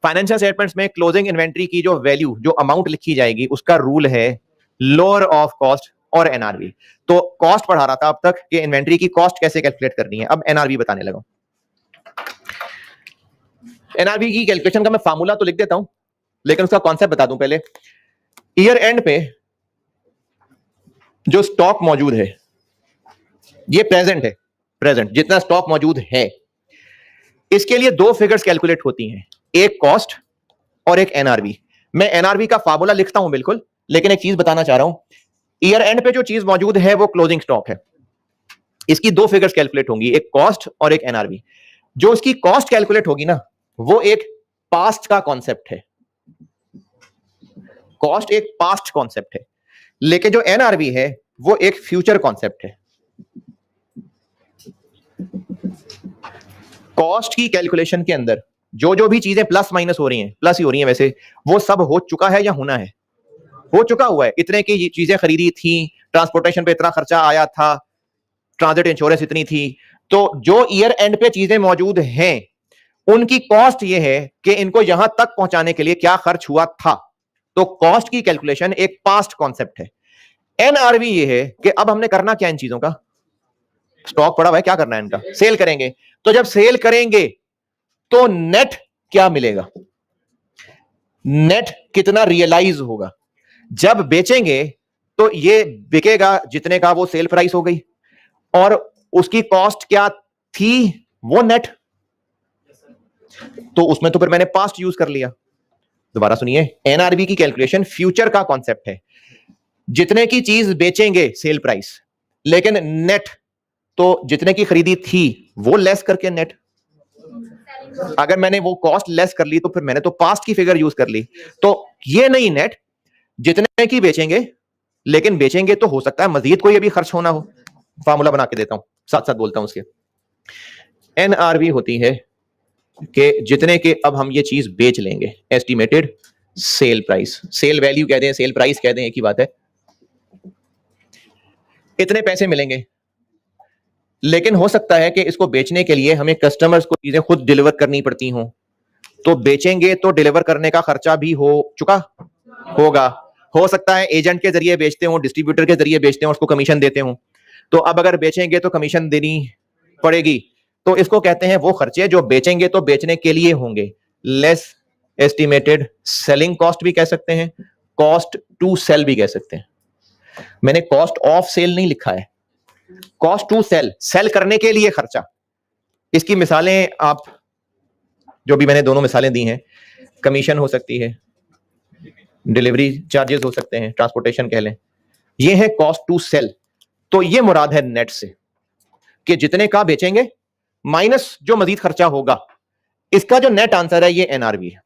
फाइनेंशियल स्टेटमेंट्स में क्लोजिंग इन्वेंट्री की जो वैल्यू, जो अमाउंट लिखी जाएगी, उसका रूल है लोअर ऑफ कॉस्ट और एनआरवी। तो कॉस्ट पढ़ा रहा था अब तक कि इन्वेंट्री की कॉस्ट कैसे कैलकुलेट करनी है, अब एनआरवी बताने लगा। एनआरवी की कैलकुलेशन का मैं फार्मूला तो लिख देता हूं, लेकिन उसका कॉन्सेप्ट बता दूं पहले। ईयर एंड पे जो स्टॉक मौजूद है, ये प्रेजेंट है, प्रेजेंट जितना स्टॉक मौजूद है, इसके लिए दो फिगर्स कैलकुलेट होती हैं, एक कॉस्ट और एक एनआरवी। मैं एनआरवी का फार्मूला लिखता हूं बिल्कुल, लेकिन एक चीज बताना चाह रहा हूं। ईयर एंड पे जो चीज मौजूद है वो क्लोजिंग स्टॉक है, इसकी दो फिगर्स कैलकुलेट होंगी, एक कॉस्ट और एक एनआरवी। जो इसकी कॉस्ट कैलकुलेट होगी ना, वो एक पास्ट का कॉन्सेप्ट है, कॉस्ट एक पास्ट कॉन्सेप्ट है, लेकिन जो एनआरवी है वो एक फ्यूचर कॉन्सेप्ट है। कॉस्ट की कैलकुलेशन के अंदर जो भी चीजें प्लस माइनस हो रही हैं, प्लस ही हो रही हैं वैसे, वो सब हो चुका है या होना है? हो चुका हुआ है। इतने की चीजें खरीदी थी, ट्रांसपोर्टेशन पे इतना खर्चा आया था, ट्रांजिट इंश्योरेंस इतनी थी। तो जो ईयर एंड पे चीजें मौजूद हैं, उनकी कॉस्ट ये है कि इनको यहां तक पहुंचाने के लिए क्या खर्च हुआ था। तो कॉस्ट की कैलकुलेशन एक पास्ट कॉन्सेप्ट है। एनआरवी ये है कि अब हमने करना क्या इन चीजों का, स्टॉक पड़ा हुआ है, क्या करना है इनका, सेल करेंगे। तो जब सेल करेंगे तो नेट क्या मिलेगा, नेट कितना रियलाइज होगा। जब बेचेंगे तो ये बिकेगा जितने का वो सेल प्राइस हो गई, और उसकी कॉस्ट क्या थी, वो नेट। तो उसमें तो फिर मैंने पास्ट यूज कर लिया। दोबारा सुनिए, एनआरवी की कैलकुलेशन फ्यूचर का कॉन्सेप्ट है, जितने की चीज बेचेंगे सेल प्राइस, लेकिन नेट तो जितने की खरीदी थी वो लेस करके नेट। अगर मैंने वो कॉस्ट लेस कर ली तो फिर मैंने तो पास्ट की फिगर यूज कर ली। तो ये नहीं नेट, जितने की बेचेंगे, लेकिन बेचेंगे तो हो सकता है मजीद कोई अभी खर्च होना हो। फार्मूला बना के देता हूं, साथ साथ बोलता हूं उसके। एनआरवी होती है कि जितने के अब हम ये चीज बेच लेंगे, estimated sale price, sale value कह दें, सेल प्राइस कह दें, एक ही बात है। इतने पैसे मिलेंगे, लेकिन हो सकता है कि इसको बेचने के लिए हमें कस्टमर्स को चीजें खुद डिलीवर करनी पड़ती हों, तो बेचेंगे तो डिलीवर करने का खर्चा भी हो चुका होगा। हो सकता है एजेंट के जरिए बेचते हो, डिस्ट्रीब्यूटर के जरिए बेचते हो, उसको कमीशन देते हो, तो अब अगर बेचेंगे तो कमीशन देनी पड़ेगी। तो इसको कहते हैं वो खर्चे जो बेचेंगे तो बेचने के लिए होंगे। लेस एस्टिमेटेड सेलिंग कॉस्ट भी कह सकते हैं, कॉस्ट टू सेल भी कह सकते हैं। मैंने कॉस्ट ऑफ सेल नहीं लिखा है, कॉस्ट टू सेल, सेल करने के लिए खर्चा। इसकी मिसालें आप जो भी मैंने दोनों मिसालें दी हैं, कमीशन हो सकती है, डिलीवरी चार्जेस हो सकते हैं, ट्रांसपोर्टेशन कह लें, ये है कॉस्ट टू सेल। तो ये मुराद है नेट से कि जितने का बेचेंगे माइनस जो मजीद खर्चा होगा, इसका जो नेट आंसर है ये एनआरवी है।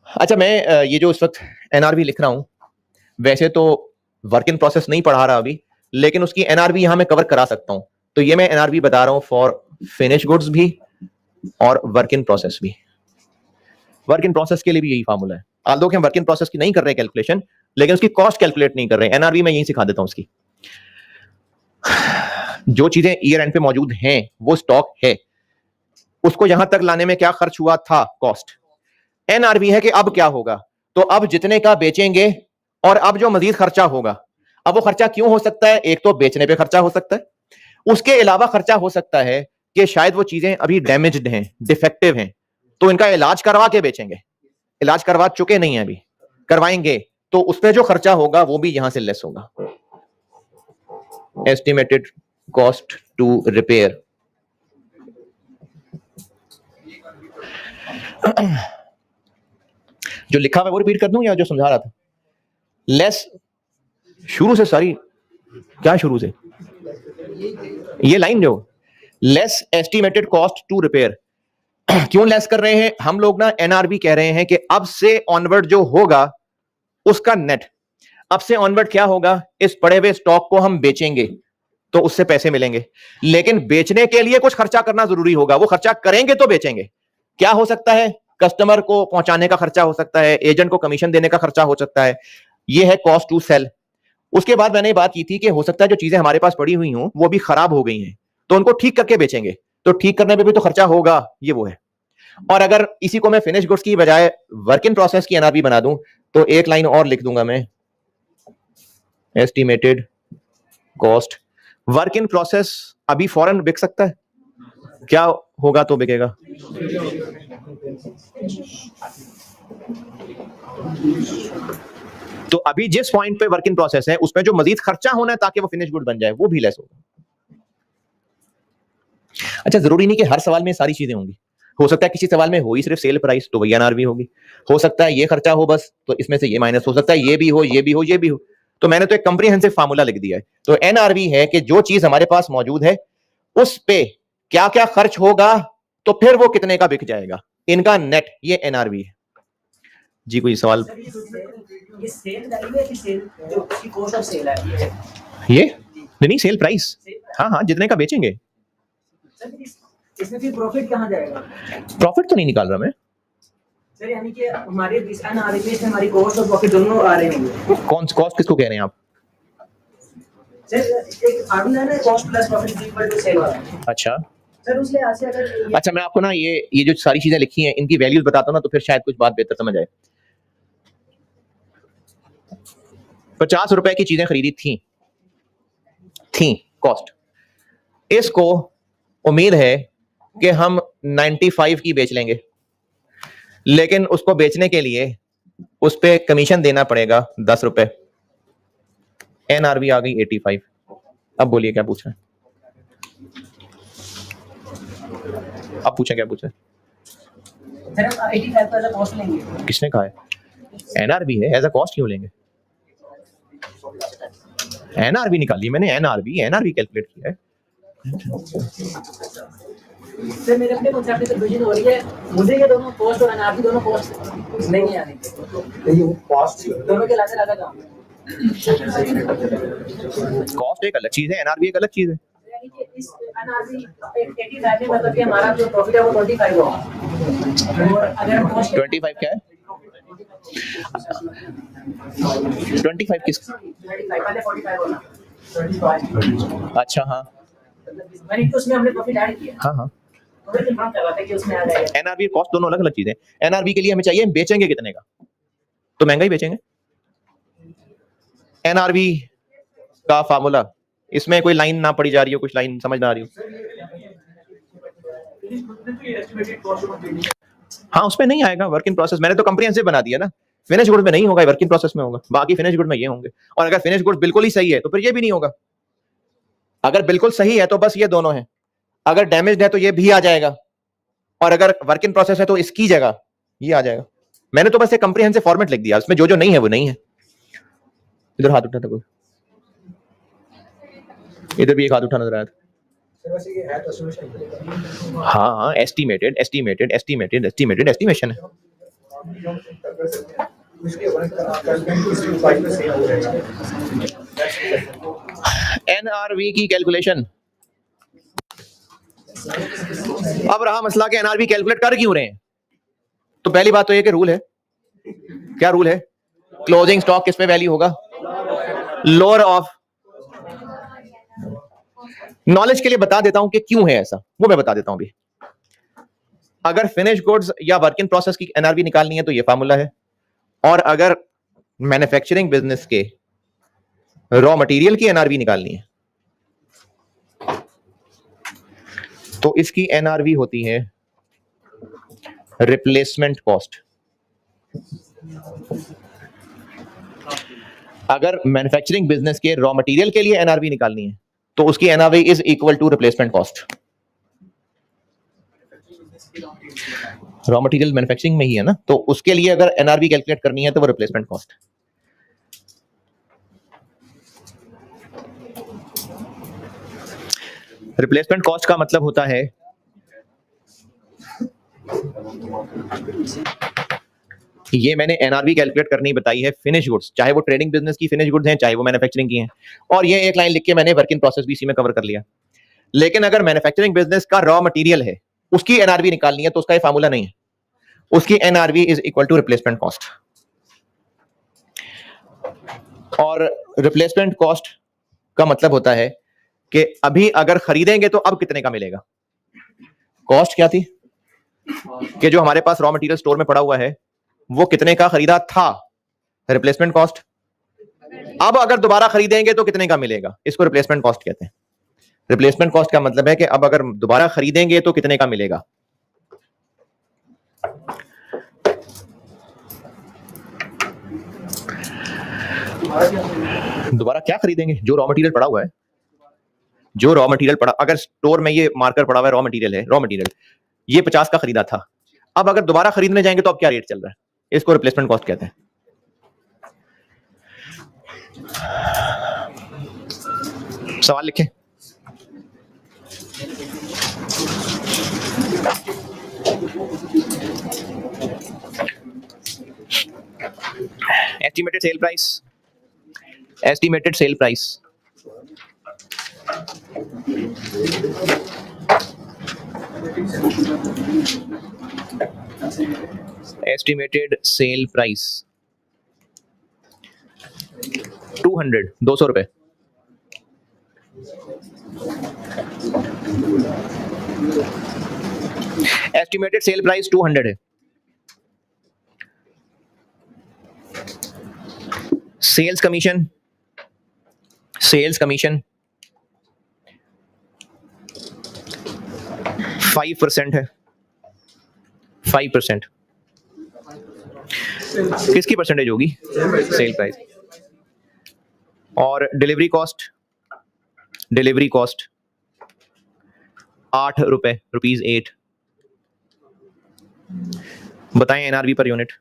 अच्छा, मैं ये जो इस वक्त एनआरवी लिख रहा हूं, वैसे तो वर्क इन प्रोसेस नहीं पढ़ा रहा अभी, लेकिन उसकी एनआरवी यहां मैं कवर करा सकता हूं। तो ये मैं एनआरवी बता रहा हूं फॉर फिनिश गुड्स भी और वर्क इन प्रोसेस भी। वर्क इन प्रोसेस के लिए भी यही फार्मूला है। आल्दो कि हम वर्क इन प्रोसेस की नहीं कर रहे कैलकुलेशन, लेकिन उसकी कॉस्ट कैलकुलेट नहीं कर रहे। एनआरवी में यही सिखा देता हूं उसकी। जो चीजें ईयर एंड पे मौजूद हैं वो स्टॉक है, उसको यहां तक लाने में क्या खर्च हुआ था, कॉस्ट। एनआरवी है कि अब क्या होगा, तो अब जितने का बेचेंगे और अब जो मजीद खर्चा होगा। अब वो खर्चा क्यों हो सकता है, एक तो बेचने पे खर्चा हो सकता है, उसके अलावा खर्चा हो सकता है कि शायद वो चीजें अभी डैमेज्ड हैं, डिफेक्टिव हैं, तो इनका इलाज करवा के बेचेंगे। इलाज करवा चुके नहीं है अभी, करवाएंगे, तो उसमें जो खर्चा होगा वो भी यहां से लेस होगा। Estimated cost to repair. जो लिखा हुआ है वो रिपीट कर दूं या जो समझा रहा था? लेस, शुरू से सारी, क्या शुरू से, ये लाइन जो less estimated cost to repair. क्यों लेस कर रहे हैं हम लोग ना, एनआरवी कह रहे हैं कि अब से ऑनवर्ड जो होगा उसका नेट, अब से ऑनवर्ड क्या होगा, इस पड़े हुए स्टॉक को हम बेचेंगे तो उससे पैसे मिलेंगे, लेकिन बेचने के लिए कुछ खर्चा करना जरूरी होगा। वो खर्चा करेंगे तो बेचेंगे। क्या हो सकता है, कस्टमर को पहुंचाने का खर्चा हो सकता है, एजेंट को कमीशन देने का खर्चा हो सकता है, ये है कॉस्ट टू सेल। उसके बाद मैंने बात की थी कि हो सकता है जो चीजें हमारे पास पड़ी हुई हों वो भी खराब हो गई हैं, तो उनको ठीक करके बेचेंगे, तो ठीक करने पे भी तो खर्चा होगा, ये वो है। और अगर इसी को मैं फिनिश गुड्स की बजाय वर्क इन प्रोसेस की एनआरवी बना दूं, तो एक लाइन और लिख दूंगा मैं, estimated cost. Work in process अभी फौरन बिक सकता है, क्या होगा तो बिकेगा? तो अभी जिस पॉइंट पे वर्क इन प्रोसेस है उसमें जो मजीद खर्चा होना है ताकि वो फिनिश गुड बन जाए, वो भी लेस होगा। अच्छा, जरूरी नहीं कि हर सवाल में सारी चीजें होंगी। हो सकता है किसी सवाल में हो ही सिर्फ सेल प्राइस, तो वही एनआरवी होगी। हो सकता है ये खर्चा हो बस, तो इसमें से ये माइनस हो सकता है, ये भी हो, ये भी हो, ये भी हो। तो मैंने तो एक कंप्रीहेंसिव फार्मूला लिख दिया है। तो एनआरवी है कि जो चीज हमारे पास मौजूद है उस पे क्या क्या खर्च होगा, तो फिर वो कितने का बिक जाएगा, इनका नेट, ये एनआरवी है। जी कोई सवाल? ये सेल वैल्यू है कि सेल जो उसकी कॉस्ट ऑफ सेल है, ये नहीं, सेल प्राइस। हाँ हाँ, जितने का बेचेंगे। सर इसमें फिर प्रॉफिट कहाँ जाएगा? प्रॉफिट तो नहीं निकाल रहा मैं सर, यानी कि हमारे डिस्काउंट आ रही है, हमारी कॉस्ट और प्रॉफिट दोनों आ रहे होंगे। कौन कॉस्ट किसको कह रहे हैं आप? सर एक फार्मूला है ना, cost plus profit equal to sale वाला। अच्छा सर उसले आज से अगर अच्छा, मैं आपको ना ये जो सारी चीजें लिखी हैं इनकी वैल्यूज बताता हूं ना, तो फिर शायद कुछ बात बेहतर समझ आए। 50 रुपए की चीजें खरीदी थी कॉस्ट, इसको उम्मीद है कि हम 95 की बेच लेंगे, लेकिन उसको बेचने के लिए उस पे कमीशन देना पड़ेगा 10 रुपए। एनआरवी आ गई 85। अब बोलिए क्या पूछा है? अब पूछा क्या पूछा? सर हम 85 का कॉस्ट लेंगे। किसने कहा है? एनआरवी है, एज अ कॉस्ट क्यों लेंगे? एनआरवी निकाली मैंने, एनआरवी कैलकुलेट किया है। सर मेरे अपने कॉन्सेप्ट से कंफ्यूजन हो रही है, मुझे ये दोनों कॉस्ट और एनआरवी दोनों कॉस्ट नहीं है, यानी ये कॉस्ट दोनों के अलग-अलग काम है। कॉस्ट एक अलग चीज है, एनआरवी एक अलग चीज है। यानी कि इस एनआरवी 85 में मतलब कि हमारा जो प्रॉफिट है वो 25 होगा, और अगर कॉस्ट 25 क्या है? 25 किस? 35 पहले 45 होना 35 अच्छा हाँ मैंने तो उसमें हमने प्रॉफिट ऐड किया हाँ हाँ। तो फिर हम कर रहा था कि उसमें आ जाएगा एनआरवी कॉस्ट दोनों अलग अलग चीजें। एनआरवी के लिए हमें चाहिए बेचेंगे कितने का, तो महंगा ही बेचेंगे। एनआरवी का फार्मूला, इसमें कोई लाइन ना पड़ी जा रही हो, कुछ लाइन समझ ना आ रही हो? हाँ उसमें नहीं आएगा वर्क इन प्रोसेस, मैंने तो कंप्रिहेंसिव बना दिया ना। फिनिश गुड में नहीं होगा, वर्क इन प्रोसेस में होगा, बाकी फिनिश गुड में ये होंगे। और अगर फिनिश गुड बिल्कुल ही सही है तो फिर ये भी नहीं होगा। अगर बिल्कुल सही है तो बस ये दोनों है, अगर डैमेज्ड है तो ये भी आ जाएगा, और अगर वर्क इन प्रोसेस है तो इसकी जगह ये आ जाएगा। मैंने तो बस एक कंप्रिहेंसिव फॉर्मेट लिख दिया, उसमें जो जो नहीं है वो नहीं है। इधर हाथ उठा था कोई, इधर भी एक हाथ उठा नजर आया था। हाँ हाँ estimated estimated estimated estimated estimation है। एनआरवी की कैलकुलेशन, अब रहा मसला कि एनआरवी कैलकुलेट कर क्यों रहे हैं। तो पहली बात तो ये कि रूल है, क्या रूल है? क्लोजिंग स्टॉक किस पे वैल्यू होगा? Lower of. नॉलेज के लिए बता देता हूं कि क्यों है ऐसा, वो मैं बता देता हूं अभी। अगर फिनिश गुड्स या वर्क इन प्रोसेस की एनआरवी निकालनी है तो ये फार्मूला है, और अगर मैन्युफैक्चरिंग बिजनेस के रॉ मटेरियल की एनआरवी निकालनी है तो इसकी एनआरवी होती है रिप्लेसमेंट कॉस्ट। अगर मैन्युफैक्चरिंग बिजनेस के रॉ मटेरियल के लिए एनआरवी निकालनी है तो उसकी NRV is equal to replacement cost. Raw material manufacturing में ही है ना, तो उसके लिए अगर एनआरवी कैलकुलेट करनी है तो वो रिप्लेसमेंट कॉस्ट। रिप्लेसमेंट कॉस्ट का मतलब होता है ये मैंने एनआरवी कैलकुलेट करनी बताई है फिनिश गुड्स, चाहे वो ट्रेडिंग बिजनेस की फिनिश गुड्स हैं चाहे वो मैन्युफैक्चरिंग की हैं, और ये एक लाइन लिख के मैंने वर्क इन प्रोसेस भी इसी में कवर कर लिया। लेकिन अगर मैन्युफैक्चरिंग बिजनेस का रॉ मटेरियल है उसकी एनआरवी निकालनी है तो उसका ये फार्मूला नहीं है, उसकी NRV is equal to replacement cost. और रिप्लेसमेंट कॉस्ट का मतलब होता है कि अभी अगर खरीदेंगे तो अब कितने का मिलेगा। कॉस्ट क्या थी कि जो हमारे पास रॉ मटेरियल स्टोर में पड़ा हुआ है वो कितने का खरीदा था, रिप्लेसमेंट कॉस्ट। अब अगर दोबारा खरीदेंगे तो कितने का मिलेगा, इसको रिप्लेसमेंट कॉस्ट कहते हैं। रिप्लेसमेंट कॉस्ट का मतलब है कि अब अगर दोबारा खरीदेंगे तो कितने का मिलेगा। दोबारा क्या खरीदेंगे, जो रॉ मटेरियल पड़ा हुआ है, जो रॉ मटेरियल पड़ा, अगर स्टोर में ये मार्कर पड़ा हुआ है रॉ मटेरियल है, रॉ मटेरियल ये 50 का खरीदा था, अब अगर दोबारा खरीदने जाएंगे तो अब क्या रेट चल रहा है, इसको रिप्लेसमेंट कॉस्ट कहते हैं। सवाल लिखें। Estimated sale price, estimated sale price estimated sale price 200, 200 रुपए। एस्टिमेटेड सेल प्राइस 200 है। सेल्स कमीशन, सेल्स कमीशन 5% है। 5% किसकी परसेंटेज होगी, सेल प्राइस। और डिलीवरी कॉस्ट, डिलीवरी कॉस्ट 8 रुपए, ₹8। बताएं एनआरवी पर यूनिट,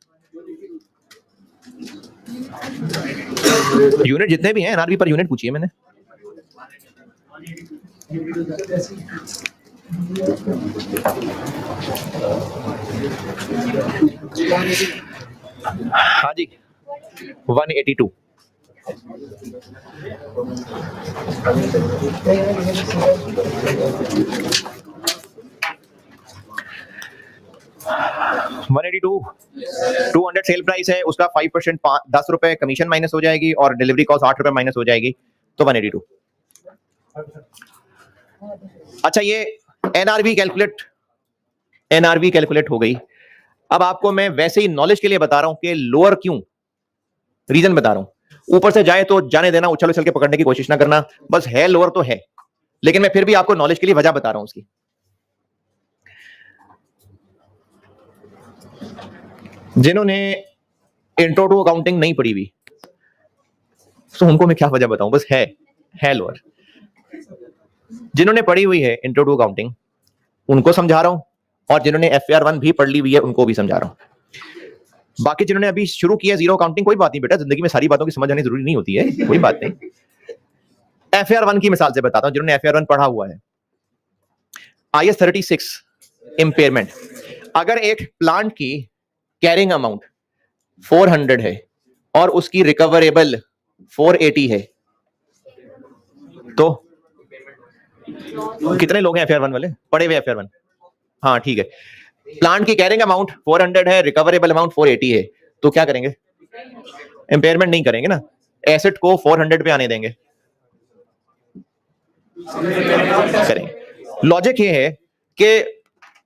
यूनिट जितने भी हैं एनआरवी पर यूनिट पूछिए मैंने। हाँ जी 182। 182 200 सेल प्राइस है, उसका 5% 10 रुपए कमीशन माइनस हो जाएगी और डिलीवरी कॉस्ट 8 रुपए माइनस हो जाएगी, तो 182। अच्छा, ये एनआरवी कैलकुलेट हो गई। अब आपको मैं वैसे ही नॉलेज के लिए बता रहा हूं कि लोअर क्यों, रीजन बता रहा हूं। ऊपर से जाए तो जाने देना, उछल उछल के पकड़ने की कोशिश ना करना, बस है लोअर तो है, लेकिन मैं फिर भी आपको नॉलेज के लिए वजह बता रहा हूं उसकी। जिन्होंने इंट्रो टू अकाउंटिंग नहीं पढ़ी हुई, तो उनको मैं क्या वजह बताऊं, बस है लोअर। जिन्होंने पढ़ी हुई है इंट्रो टू अकाउंटिंग उनको समझा रहा हूं, और जिन्होंने FAR1 भी पढ़ ली हुई है उनको भी समझा रहा हूं। बाकी जिन्होंने अभी शुरू किया जीरो अकाउंटिंग, कोई बात नहीं बेटा, जिंदगी में सारी बातों की समझ आनी जरूरी नहीं होती है, कोई बात नहीं। FAR1 की मिसाल से बताता हूं, जिन्होंने FAR1 पढ़ा हुआ है। IS 36 इंपेयरमेंट, अगर एक प्लांट की कैरिंग अमाउंट 400 है और उसकी रिकवरेबल 480 है, तो कितने लोग हैं FAR1 वाले, पढ़े हुए FAR1? हाँ ठीक है, प्लांट की कैरिंग अमाउंट 400 है, रिकवरेबल अमाउंट 480 है, तो क्या करेंगे? इंपेयरमेंट नहीं करेंगे ना, एसेट को 400 पे आने देंगे, करेंगे। लॉजिक ये है कि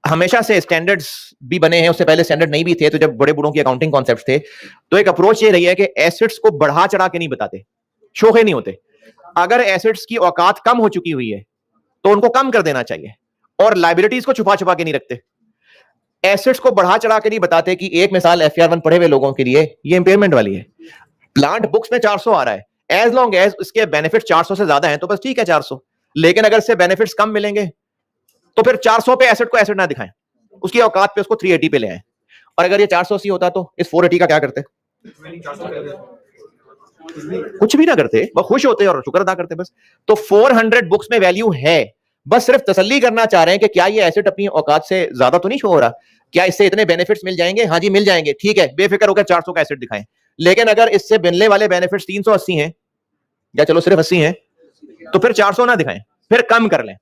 हमेशा से स्टैंडर्ड्स भी बने हैं, उससे पहले स्टैंडर्ड नहीं भी थे, तो जब बड़े बूढ़ों की अकाउंटिंग कॉन्सेप्ट थे, तो एक अप्रोच ये रही है कि एसेट्स को बढ़ा चढ़ा के नहीं बताते, शोखे नहीं होते। अगर एसेट्स की औकात कम हो चुकी हुई है तो उनको कम कर देना चाहिए, और लायबिलिटीज को छुपा छुपा के नहीं रखते। एसेट्स को बढ़ा चढ़ा के नहीं बताते कि एक मिसाल FAR1 पढ़े हुए लोगों के लिए ये इंपेयरमेंट वाली है। प्लांट बुक्स में 400 आ रहा है, एज लॉन्ग एज इसके बेनिफिट 400 से ज्यादा हैं तो बस ठीक है 400, लेकिन अगर इससे बेनिफिट्स कम मिलेंगे तो फिर 400 पे एसेट को एसेट ना दिखाएं, उसकी औकात पे उसको 380 पे ले आए। और अगर ये 480 होता तो इस 480 का क्या करते? कुछ भी ना करते, वो खुश होते और शुक्र अदा करते बस। तो 400 बुक्स में वैल्यू है, बस सिर्फ तसल्ली करना चाह रहे हैं कि क्या ये एसेट अपनी औकात से ज्यादा तो नहीं शो हो रहा, क्या इससे इतने बेनिफिट्स मिल जाएंगे? हाँ जी मिल जाएंगे, ठीक है, बेफिक्र होकर 400 का एसेट दिखाएं। लेकिन अगर इससे मिलने वाले बेनिफिट्स 380 हैं, या चलो सिर्फ 80 हैं, तो फिर 400 ना दिखाएं, फिर कम कर लें।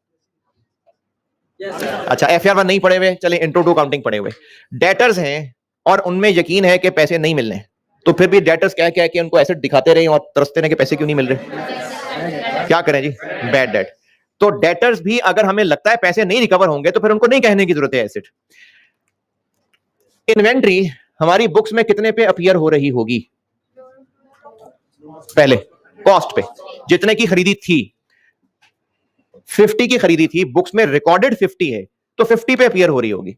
अच्छा, FAR1 नहीं पढ़े हुए, चले इंट्रो टू अकाउंटिंग पढ़े हुए, डेटर्स हैं और उनमें यकीन है कि पैसे नहीं मिलने, तो फिर भी डेटर्स क्या क्या कि उनको एसेट दिखाते रहे और तरसते रहे कि पैसे क्यों नहीं मिल रहे। क्या करें जी? Bad debt. तो डेटर्स भी अगर हमें लगता है पैसे नहीं रिकवर होंगे तो फिर उनको नहीं कहने की जरूरत है एसेट। इन्वेंट्री हमारी बुक्स में कितने पे अपीयर हो रही होगी? पहले कॉस्ट पे, जितने की खरीदी थी 50 की खरीदी थी, बुक्स में रिकॉर्डेड 50 है, तो 50 पे अपीयर हो रही होगी।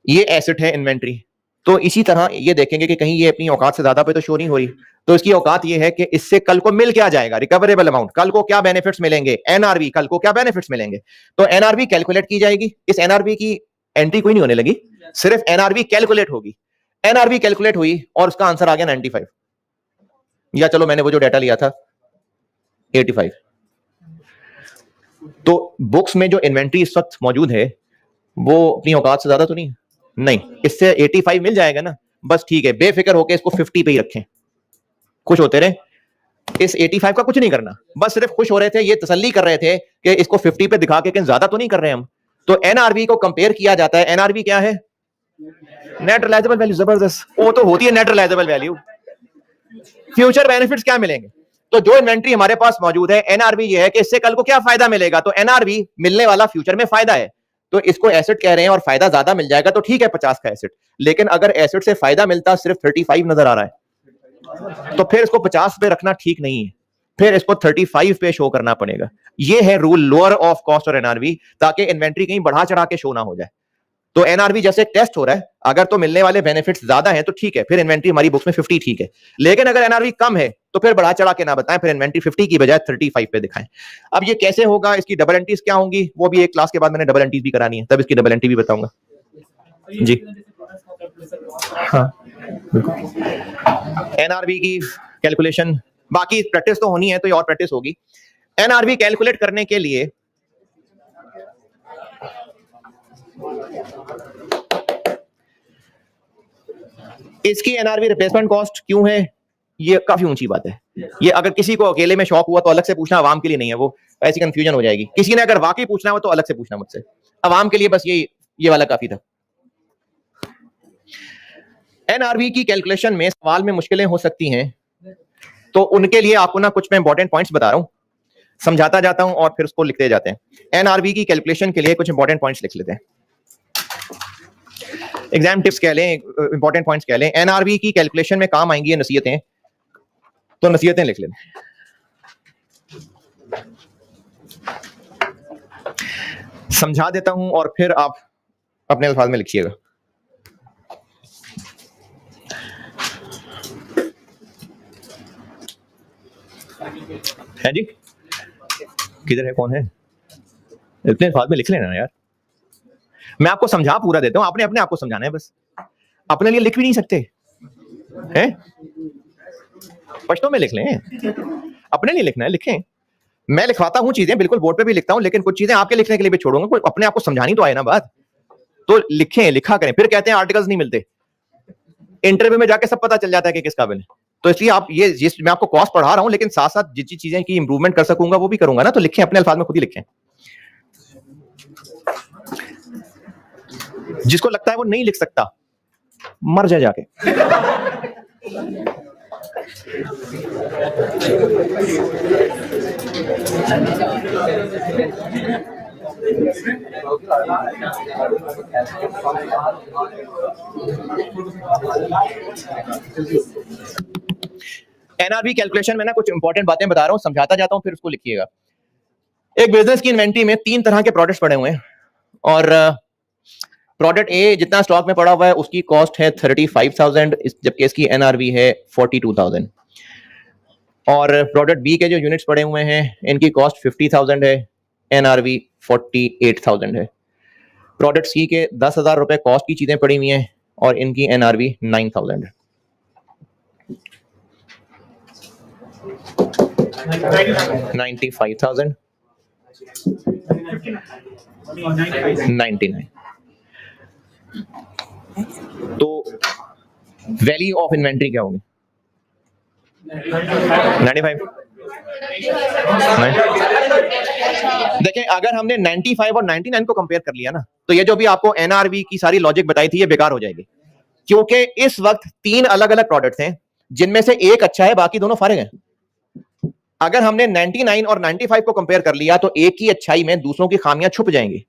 ये एसेट है इन्वेंट्री। तो इसी तरह ये देखेंगे कि कहीं ये अपनी औकात से ज्यादा पे तो शो नहीं हो रही, तो इसकी औकात ये है कि इससे कल को मिल क्या जाएगा, रिकवरेबल अमाउंट, कल को क्या बेनिफिट्स मिलेंगे, एनआरवी, कल को क्या बेनिफिट्स मिलेंगे। तो एनआरवी कैलकुलेट की जाएगी। इस एनआरवी की एंट्री कोई नहीं होने लगी, सिर्फ एनआरवी कैलकुलेट होगी। एनआरवी कैलकुलेट हुई और उसका आंसर आ गया 95, या चलो मैंने वो जो डाटा लिया था 85। तो बुक्स में जो इन्वेंट्री इस वक्त मौजूद है वो अपनी औकात से ज्यादा तो नहीं, इससे 85 मिल जाएगा ना, बस ठीक है, बेफिक्र होकर इसको 50 पे ही रखें, खुश होते रहे। इस 85 का कुछ नहीं करना, बस सिर्फ खुश हो रहे थे, ये तसल्ली कर रहे थे कि इसको 50 पे दिखा के ज्यादा तो नहीं कर रहे हम। तो एनआरवी को कंपेयर किया जाता है। एनआरवी क्या है? Net realisable value. जबरदस्त, वो तो होती है net realisable value. Future benefits क्या मिलेंगे? तो जो इन्वेंट्री हमारे पास मौजूद है, एनआरवी ये है कि इससे कल को क्या फायदा मिलेगा, तो एनआरवी मिलने वाला फ्यूचर में फायदा है, तो इसको एसेट कह रहे हैं और फायदा ज्यादा मिल जाएगा, तो ठीक है 50 का एसेट। लेकिन अगर एसेट से फायदा मिलता सिर्फ 35 नजर आ रहा है, तो फिर इसको 50 पे रखना ठीक नहीं है, फिर इसको 35 पे शो करना पड़ेगा। ये है रूल लोअर ऑफ कॉस्ट और एनआरवी, ताकि इन्वेंट्री कहीं बढ़ा चढ़ा के शो ना हो जाए। तो एनआरवी जैसे टेस्ट हो रहा है, अगर तो मिलने वाले बेनिफिट्स ज्यादा हैं तो ठीक है, फिर इन्वेंट्री हमारी बुक्स में 50 ठीक है। लेकिन अगर एनआरवी कम है तो फिर बढ़ा चढ़ा के ना बताएं, फिर इन्वेंट्री 50 की बजाय 35 पे दिखाएं। अब ये कैसे होगा, इसकी डबल एंट्रीज क्या होंगी, वो भी एक क्लास के बाद मैंने डबल एंट्रीज भी करानी है, तब इसकी डबल एंट्री भी बताऊंगा जी। हाँ, एनआरवी की कैलकुलेशन बाकी प्रैक्टिस तो होनी है, तो ये और प्रैक्टिस होगी। एनआरवी कैलकुलेट करने के लिए इसकी एनआरवी रिप्लेसमेंट कॉस्ट क्यों है, ये काफी ऊंची बात है। ये अगर किसी को अकेले में शौक हुआ तो अलग से पूछना, आवाम के लिए नहीं है, वो ऐसी कंफ्यूजन हो जाएगी। किसी ने अगर वाकई पूछना हो तो अलग से पूछना मुझसे, आवाम के लिए बस ये वाला काफी था। एनआरवी की कैलकुलेशन में सवाल में मुश्किलें हो सकती हैं, तो उनके लिए आपको ना कुछ मैं इंपॉर्टेंट पॉइंट्स बता रहा हूं, समझाता जाता हूं और फिर उसको लिखते जाते हैं। एनआरवी की कैलकुलेशन के लिए कुछ इंपॉर्टेंट पॉइंट्स लिख लेते हैं, एग्जाम टिप्स कह लें, इंपॉर्टेंट पॉइंट्स कह लें। एनआरवी की कैलकुलेशन में काम आएंगी ये नसीहतें, तो नसीहतें लिख लें। समझा देता हूं और फिर आप अपने अल्फाज में लिखिएगा। है जी, किधर है, कौन है? इतने अल्फाज में लिख लेना यार, मैं आपको समझा पूरा देता हूं, आपने अपने आप को समझाना है बस, अपने लिए लिख भी नहीं सकते हैं, पश्तो में लिख लें, अपने लिए लिखना है लिखें। मैं लिखवाता हूं चीजें, बिल्कुल बोर्ड पे भी लिखता हूं, लेकिन कुछ चीजें आपके लिखने के लिए भी छोड़ूंगा, कोई अपने आप को समझानी तो आए ना बात, तो लिखें, लिखा करें। फिर कहते हैं आर्टिकल्स नहीं मिलते, इंटरव्यू में जाके सब पता चल जाता है कि किस काबिल है। तो इसलिए आप ये जिस मैं आपको कॉस्ट पढ़ा रहा हूं, लेकिन साथ साथ जिस चीजें की इंप्रूवमेंट कर सकूंगा वो भी करूंगा ना, तो लिखें, अपने अल्फाज में खुद ही लिखें। जिसको लगता है वो नहीं लिख सकता, मर जाए जाके। एनआरवी कैलकुलेशन में ना कुछ इंपॉर्टेंट बातें बता रहा हूं, समझाता जाता हूं, फिर उसको लिखिएगा। एक बिजनेस की इन्वेंट्री में 3 तरह के प्रोडक्ट्स पड़े हुए हैं, और प्रोडक्ट ए जितना स्टॉक में पड़ा हुआ है उसकी कॉस्ट है 35,000, जबकि इसकी एनआरवी है 42,000। और प्रोडक्ट बी के जो यूनिट्स पड़े हुए हैं इनकी कॉस्ट 50,000 है, एनआरवी 48,000 है। प्रोडक्ट सी के 10,000 रुपए कॉस्ट की चीजें पड़ी हुई हैं और इनकी एनआरवी 9,000 है। 95,000, 99। तो वैल्यू ऑफ इन्वेंट्री क्या होगी? 95। देखें, अगर हमने 95 और 99 को कंपेयर कर लिया ना, तो ये जो भी आपको एनआरवी की सारी लॉजिक बताई थी ये बेकार हो जाएगी, क्योंकि इस वक्त 3 अलग अलग प्रोडक्ट्स हैं जिनमें से एक अच्छा है, बाकी दोनों फारिग हैं। अगर हमने 99 और 95 को कंपेयर कर लिया तो एक की अच्छाई में दूसरों की खामियां छुप जाएंगी,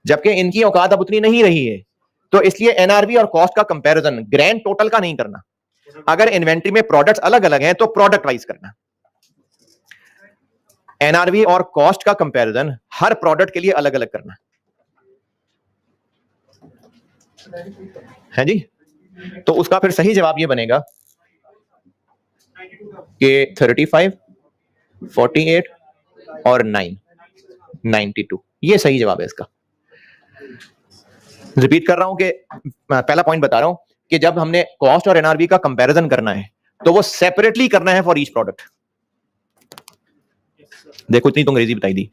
जबकि इनकी औकात अब उतनी नहीं रही है। तो इसलिए एनआरवी और कॉस्ट का कंपैरिजन ग्रैंड टोटल का नहीं करना। अगर इन्वेंट्री में प्रोडक्ट्स अलग अलग हैं तो प्रोडक्ट वाइज करना। एनआरवी और कॉस्ट का कंपैरिजन हर प्रोडक्ट के लिए अलग अलग करना है जी। तो उसका फिर सही जवाब ये बनेगा कि 35, 48 और 9, 92, ये सही जवाब है इसका। रिपीट कर रहा हूं कि पहला पॉइंट बता रहा हूं कि जब हमने कॉस्ट और एनआरवी का कंपैरिजन करना है तो वो सेपरेटली करना है फॉर ईच प्रोडक्ट। देखो इतनी तो अंग्रेजी बताई दी।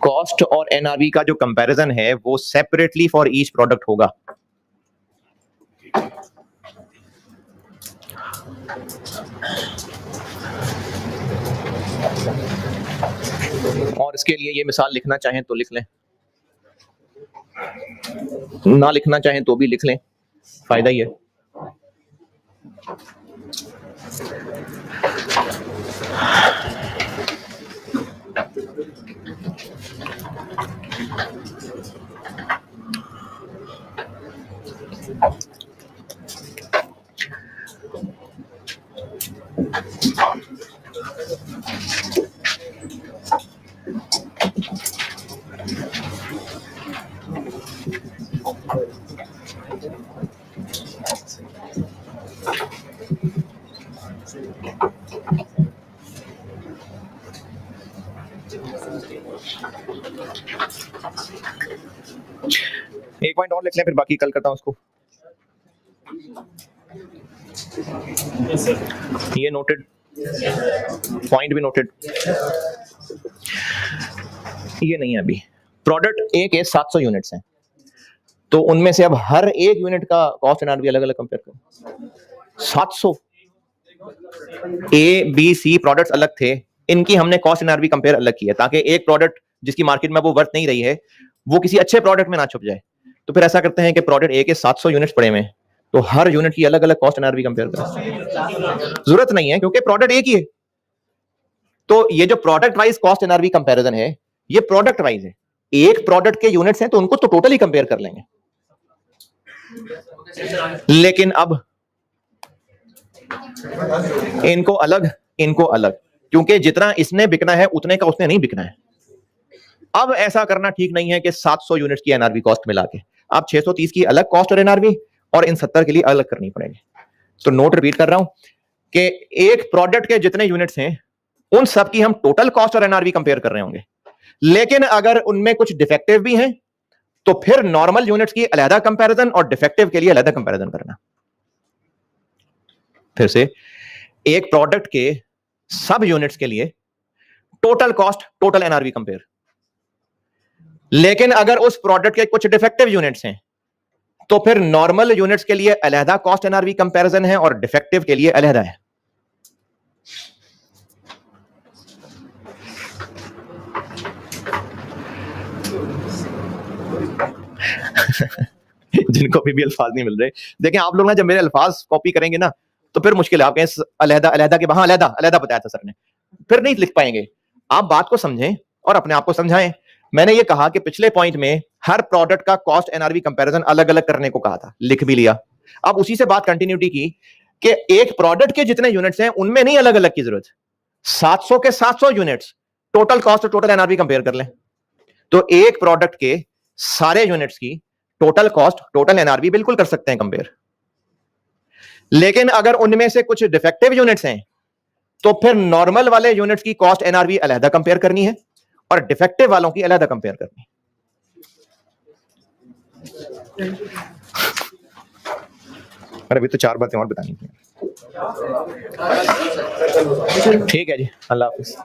कॉस्ट और एनआरवी का जो कंपैरिजन है वो सेपरेटली फॉर ईच प्रोडक्ट होगा। और इसके लिए ये मिसाल लिखना चाहें तो लिख लें, ना लिखना चाहें तो भी लिख लें, फायदा ही है। एक पॉइंट और लिख लें, फिर बाकी कल करता हूं उसको। ये नोटेड, पॉइंट भी नोटेड। ये नहीं है अभी। प्रोडक्ट ए के 700 यूनिट्स हैं, तो उनमें से अब हर एक यूनिट का कॉस्ट एनआरवी अलग अलग कंपेयर करो। 700 ए बी सी प्रोडक्ट्स अलग थे, इनकी हमने कॉस्ट एनआरवी कंपेयर अलग की है, ताकि एक प्रोडक्ट जिसकी मार्केट में वो वर्थ नहीं रही है वो किसी अच्छे प्रोडक्ट में ना छुप जाए। तो फिर ऐसा करते हैं कि प्रोडक्ट ए के 700 यूनिट्स पड़े हुए हैं, तो हर यूनिट की अलग अलग कॉस्ट एनआरवी कंपेयर करें। जरूरत नहीं है क्योंकि प्रोडक्ट एक ही है। तो ये जो product wise cost NRV comparison है, ये प्रोडक्ट वाइज है। एक प्रोडक्ट के यूनिट्स हैं तो उनको तो टोटली कंपेयर कर लेंगे। लेकिन अब इनको अलग, इनको अलग, क्योंकि जितना इसने बिकना है उतने का उसने नहीं बिकना है। अब ऐसा करना ठीक नहीं है कि 700 यूनिट्स की एनआरवी कॉस्ट मिला के अब 630 की अलग कॉस्ट और एनआरवी और इन 70 के लिए अलग करनी पड़ेगी। तो नोट रिपीट कर रहा हूं कि एक प्रोडक्ट के जितने यूनिट्स हैं उन सब की हम टोटल कॉस्ट और एनआरवी कंपेयर कर रहे होंगे, लेकिन अगर उनमें कुछ डिफेक्टिव भी हैं तो फिर नॉर्मल यूनिट्स की अलहदा कंपैरिजन और डिफेक्टिव के लिए अलहदा कंपैरिजन करना। फिर से, एक प्रोडक्ट के सब यूनिट्स के लिए total cost total NRV compare, लेकिन अगर उस प्रोडक्ट के कुछ डिफेक्टिव यूनिट्स हैं तो फिर नॉर्मल यूनिट्स के लिए अलहदा कॉस्ट एनआरवी कंपैरिजन है और डिफेक्टिव के लिए अलहदा है। जिनको भी अल्फाज नहीं मिल रहे, देखें आप लोग ना जब मेरे अल्फाज कॉपी करेंगे ना तो फिर मुश्किल है। आप कहें अलहदा अलहदा के वहां अलहदा अलहदा बताया था सर ने, फिर नहीं लिख पाएंगे। आप बात को समझें और अपने आप को समझाएं। मैंने ये कहा कि पिछले पॉइंट में हर प्रोडक्ट का कॉस्ट एनआरवी कंपैरिजन अलग अलग करने को कहा था, लिख भी लिया। अब उसी से बात कंटिन्यूटी की कि एक प्रोडक्ट के जितने यूनिट्स हैं उनमें नहीं अलग अलग की जरूरत, 700 के 700 यूनिट्स टोटल कॉस्ट और टोटल एनआरवी कंपेयर कर लें। तो एक प्रोडक्ट के सारे यूनिट्स की टोटल कॉस्ट टोटल एनआरवी बिल्कुल कर सकते हैं कंपेयर, लेकिन अगर उनमें से कुछ डिफेक्टिव यूनिट्स हैं तो फिर नॉर्मल वाले यूनिट्स की कॉस्ट एनआरवी अलहदा कंपेयर करनी है और डिफेक्टिव वालों की अलहदा कंपेयर करनी है। अरे अभी तो 4 बातें और बतानी थी। ठीक है जी, अल्लाह हाफिज।